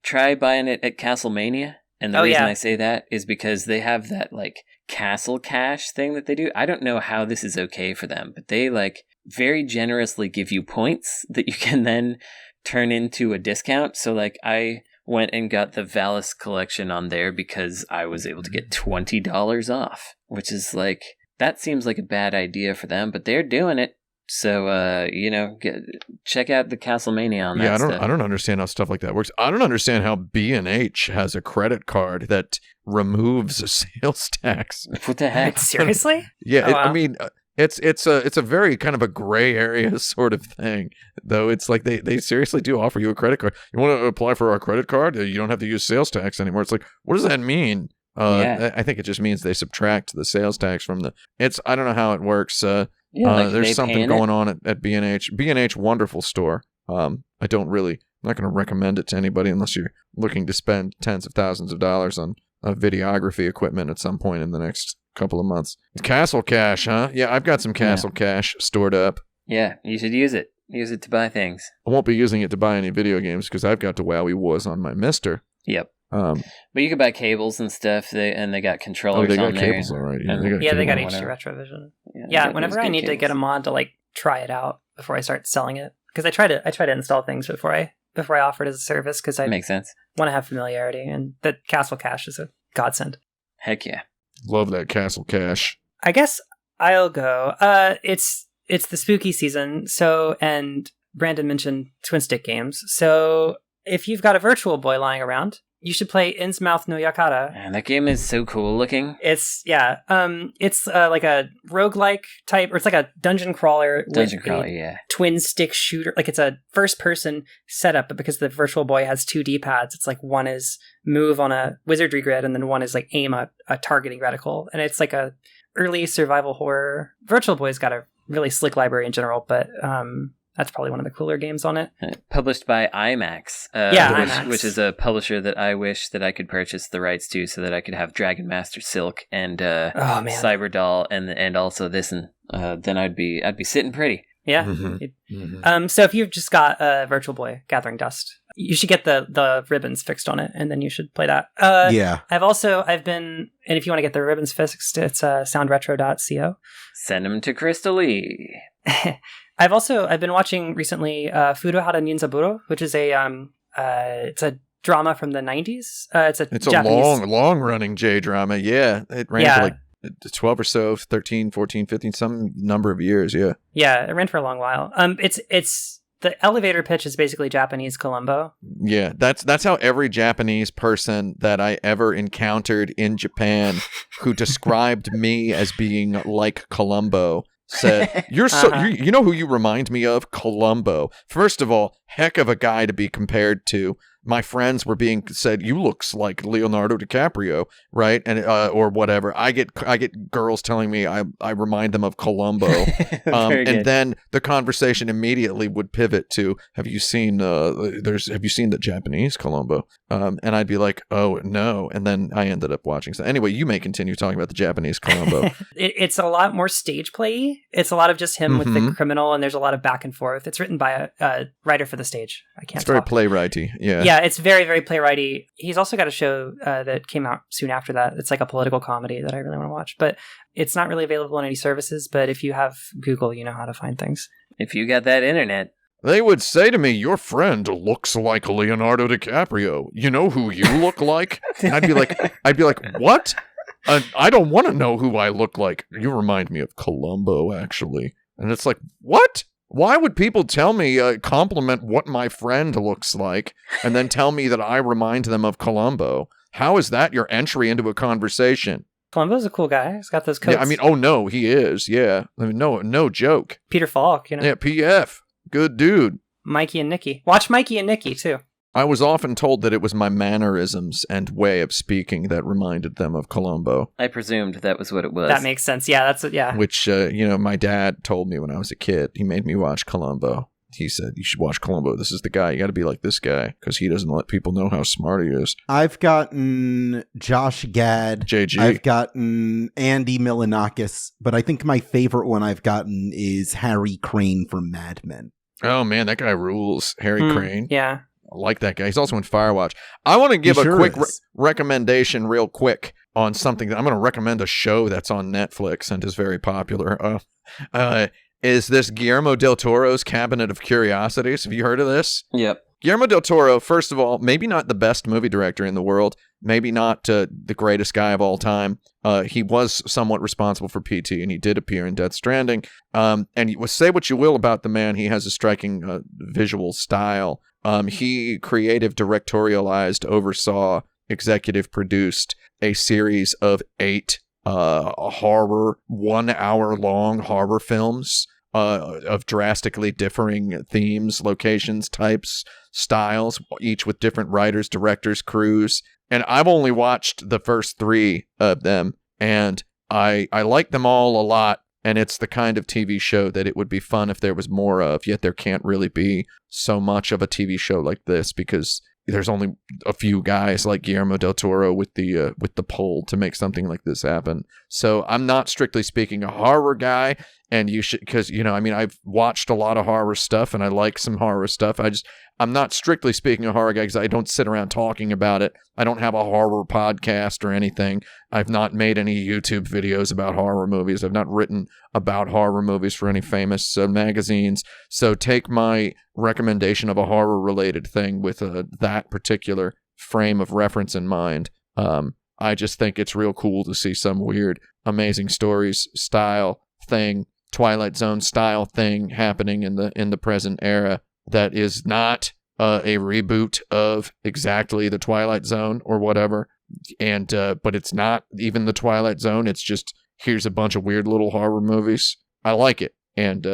try buying it at Castlemania. And the reason I say that is because they have that like Castle Cash thing that they do. I don't know how this is okay for them, but they like very generously give you points that you can then turn into a discount. So like I went and got the Valis collection on there because I was able to get $20 off, which is like, that seems like a bad idea for them, but they're doing it. So, check out the Castlemania on that stuff. I don't understand how stuff like that works. I don't understand how B&H has a credit card that removes sales tax. What the heck? Seriously? Yeah, Oh, wow. I mean, it's a very kind of a gray area sort of thing, though. It's like they seriously do offer you a credit card. You want to apply for our credit card? You don't have to use sales tax anymore. It's like, what does that mean? I think it just means they subtract the sales tax from the. I don't know how it works. There's something going on at B&H. B&H, wonderful store. I'm not going to recommend it to anybody unless you're looking to spend tens of thousands of dollars on videography equipment at some point in the next couple of months. Castle Cash, huh? Yeah, I've got some Castle Cash stored up. Yeah, you should use it. Use it to buy things. I won't be using it to buy any video games because I've got the Wowie Wars on my Mister. Yep. But you can buy cables and stuff. They got controllers they got on there. cables, all right. They got whatever. HD Retrovision. Yeah, whenever I need to get them on to like try it out before I start selling it, because I try to install things before I offer it as a service, because I makes sense. want to have familiarity, and the Castle Cash is a godsend. Heck yeah. Love that Castle Cash. I guess I'll go. It's the spooky season, so, and Brandon mentioned twin stick games, so if you've got a Virtual Boy lying around, you should play Innsmouth no Yakata. Man, that game is so cool looking. It's like a roguelike type, or it's like a dungeon crawler. Twin stick shooter. Like it's a first person setup, but because the Virtual Boy has two D-pads, it's like one is move on a wizardry grid, and then one is like aim a targeting reticle. And it's like a early survival horror. Virtual Boy's got a really slick library in general, but that's probably one of the cooler games on it. Published by IMAX. IMAX. Which is a publisher that I wish that I could purchase the rights to, so that I could have Dragon Master Silk and Cyberdoll and also this, and then I'd be sitting pretty. Yeah. Mm-hmm. So if you've just got a Virtual Boy Gathering Dust, you should get the ribbons fixed on it, and then you should play that. I've been, and if you want to get the ribbons fixed, it's soundretro.co. Send them to Christa Lee. I've been watching recently Furuhara Ninzaburo, which is it's a drama from the 90s. It's Japanese. A long running J drama. Yeah, it ran for like 12 or so, 13, 14, 15, some number of years. Yeah, it ran for a long while. It's the elevator pitch is basically Japanese Columbo. Yeah, that's how every Japanese person that I ever encountered in Japan who described me as being like Columbo said, "You're so you know who you remind me of? Columbo." First of all, heck of a guy to be compared to. My friends were being said, "You looks like Leonardo DiCaprio," right? And or whatever. I get girls telling me I remind them of Columbo, and then the conversation immediately would pivot to, "Have you seen the Japanese Columbo?" And I'd be like, "Oh no," and then I ended up watching. So anyway, you may continue talking about the Japanese Columbo. It's a lot more stage play-y. It's a lot of just him with the criminal, and there's a lot of back and forth. It's written by a writer for the stage. I can't. It's very playwrighty. Yeah, it's very, very playwrighty. He's also got a show that came out soon after that. It's like a political comedy that I really want to watch, but it's not really available on any services. But if you have Google, you know how to find things. If you got that internet. They would say to me, "Your friend looks like Leonardo DiCaprio. You know who you look like?" And I'd be like, "What? I don't want to know who I look like. You remind me of Columbo, actually." And it's like, what? Why would people tell me, compliment what my friend looks like, and then tell me that I remind them of Columbo? How is that your entry into a conversation? Columbo's a cool guy. He's got those coats. Yeah, I mean, oh no, he is. Yeah, I mean, no joke. Peter Falk, you know. Yeah, PF, good dude. Mikey and Nikki. Watch Mikey and Nikki too. I was often told that it was my mannerisms and way of speaking that reminded them of Columbo. I presumed that was what it was. That makes sense. Yeah, that's it. Yeah. Which, my dad told me when I was a kid. He made me watch Columbo. he said, you should watch Columbo. This is the guy. You got to be like this guy because he doesn't let people know how smart he is. I've gotten Josh Gad. JG. I've gotten Andy Milonakis, but I think my favorite one I've gotten is Harry Crane from Mad Men. Oh, man, that guy rules. Harry Crane. Yeah. I like that guy. He's also in Firewatch. I want to give a quick recommendation real quick on something that I'm going to recommend a show that's on Netflix and is very popular. Is this Guillermo del Toro's Cabinet of Curiosities? Have you heard of this? Yep. Guillermo del Toro, first of all, maybe not the best movie director in the world, maybe not the greatest guy of all time. He was somewhat responsible for PT, and he did appear in Death Stranding. And say what you will about the man, he has a striking visual style. He creative directorialized, oversaw, executive produced a series of 8 horror, 1 hour long horror films of drastically differing themes, locations, types, styles, each with different writers, directors, crews. And I've only watched the first 3 of them, and I like them all a lot. And it's the kind of TV show that it would be fun if there was more of, yet there can't really be so much of a TV show like this because there's only a few guys like Guillermo del Toro with the pull to make something like this happen. So I'm not strictly speaking a horror guy, and you should, because, I've watched a lot of horror stuff and I like some horror stuff. I'm not strictly speaking a horror guy because I don't sit around talking about it. I don't have a horror podcast or anything. I've not made any YouTube videos about horror movies. I've not written about horror movies for any famous magazines. So take my recommendation of a horror-related thing with that particular frame of reference in mind. I just think it's real cool to see some weird, amazing stories style thing, Twilight Zone style thing happening in the present era that is not a reboot of exactly the Twilight Zone or whatever. And but it's not even the Twilight Zone. It's just, here's a bunch of weird little horror movies. I like it. And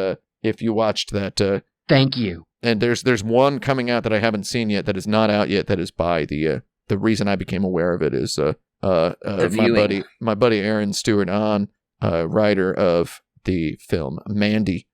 if you watched that... Thank you. And there's one coming out that I haven't seen yet that is not out yet that is by the reason I became aware of it is my buddy Aaron Stewart Ahn, writer of the film Mandy.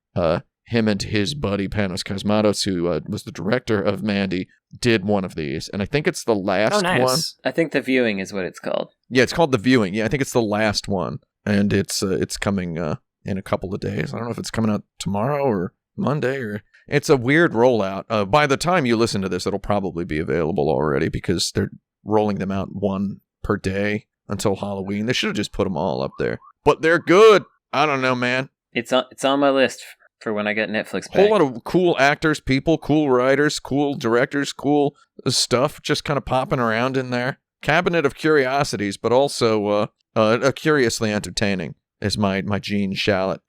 Him and his buddy Panos Cosmatos, who was the director of Mandy, did one of these, and I think it's the last one. I think The Viewing is what it's called. Yeah, it's called The Viewing. Yeah, I think it's the last one, and it's coming in a couple of days. I don't know if it's coming out tomorrow or Monday, or it's a weird rollout. By the time you listen to this, it'll probably be available already because they're rolling them out 1 per day until Halloween. They should have just put them all up there, but they're good. I don't know, man. It's on my list for when I get Netflix back. A whole lot of cool actors, people, cool writers, cool directors, cool stuff just kind of popping around in there. Cabinet of Curiosities, but also curiously entertaining is my Gene Shalit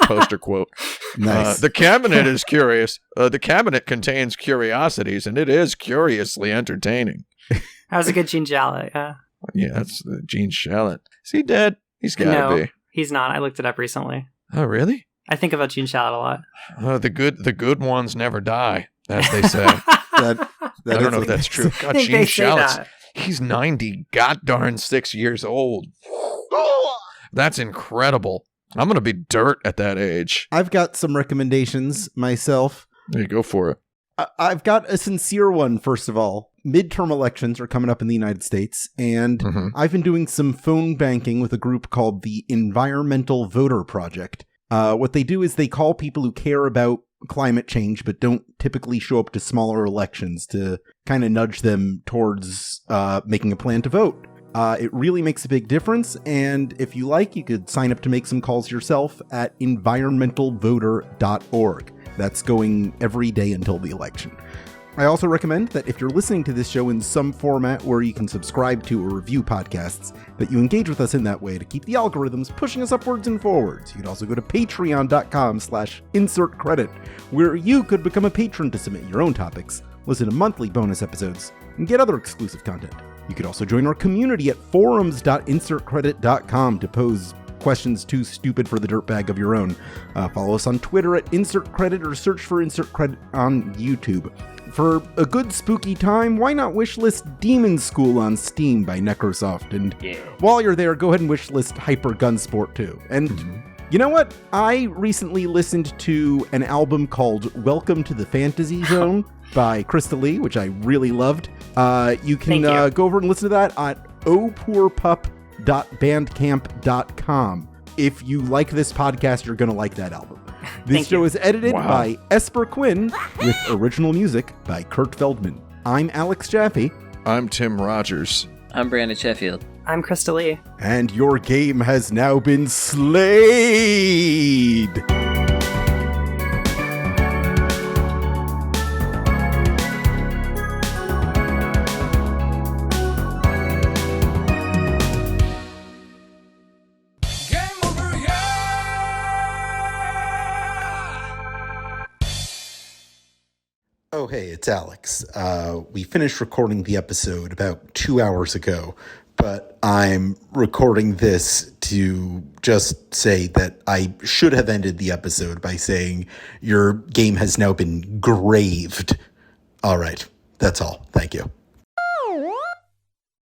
poster quote. Nice. The cabinet is curious. The cabinet contains curiosities, and it is curiously entertaining. That was a good Gene Shalit, yeah. Yeah, that's Gene Shalit. Is he dead? He's gotta be. He's not. I looked it up recently. Oh, really? I think about Gene Shalit a lot. The good ones never die, as they say. I don't know if that's true. God, I think Gene they say Shalit, that. he's 90 goddarn 6 years old. That's incredible. I'm going to be dirt at that age. I've got some recommendations myself. There you go for it. I've got a sincere one, first of all. Midterm elections are coming up in the United States, and I've been doing some phone banking with a group called the Environmental Voter Project. What they do is they call people who care about climate change but don't typically show up to smaller elections to kind of nudge them towards making a plan to vote. It really makes a big difference, and if you like, you could sign up to make some calls yourself at environmentalvoter.org. That's going every day until the election. I also recommend that if you're listening to this show in some format where you can subscribe to or review podcasts, that you engage with us in that way to keep the algorithms pushing us upwards and forwards. You can also go to patreon.com/insertcredit, where you could become a patron to submit your own topics, listen to monthly bonus episodes, and get other exclusive content. You could also join our community at forums.insertcredit.com to pose questions too stupid for the dirtbag of your own. Follow us on Twitter at insertcredit or search for insertcredit on YouTube. For a good spooky time, why not wishlist Demon School on Steam by Necrosoft? And while you're there, go ahead and wishlist Hyper Gunsport too. And You know what? I recently listened to an album called Welcome to the Fantasy Zone by Christa Lee, which I really loved. You can go over and listen to that at opoorpup.bandcamp.com. If you like this podcast, you're going to like that album. This show is edited by Esper Quinn with original music by Kurt Feldman. I'm Alex Jaffe. I'm Tim Rogers. I'm Brandon Sheffield. I'm Christa Lee. And your game has now been slayed. Oh, hey, it's Alex. We finished recording the episode about 2 hours ago, but I'm recording this to just say that I should have ended the episode by saying your game has now been graved. All right, that's all. Thank you.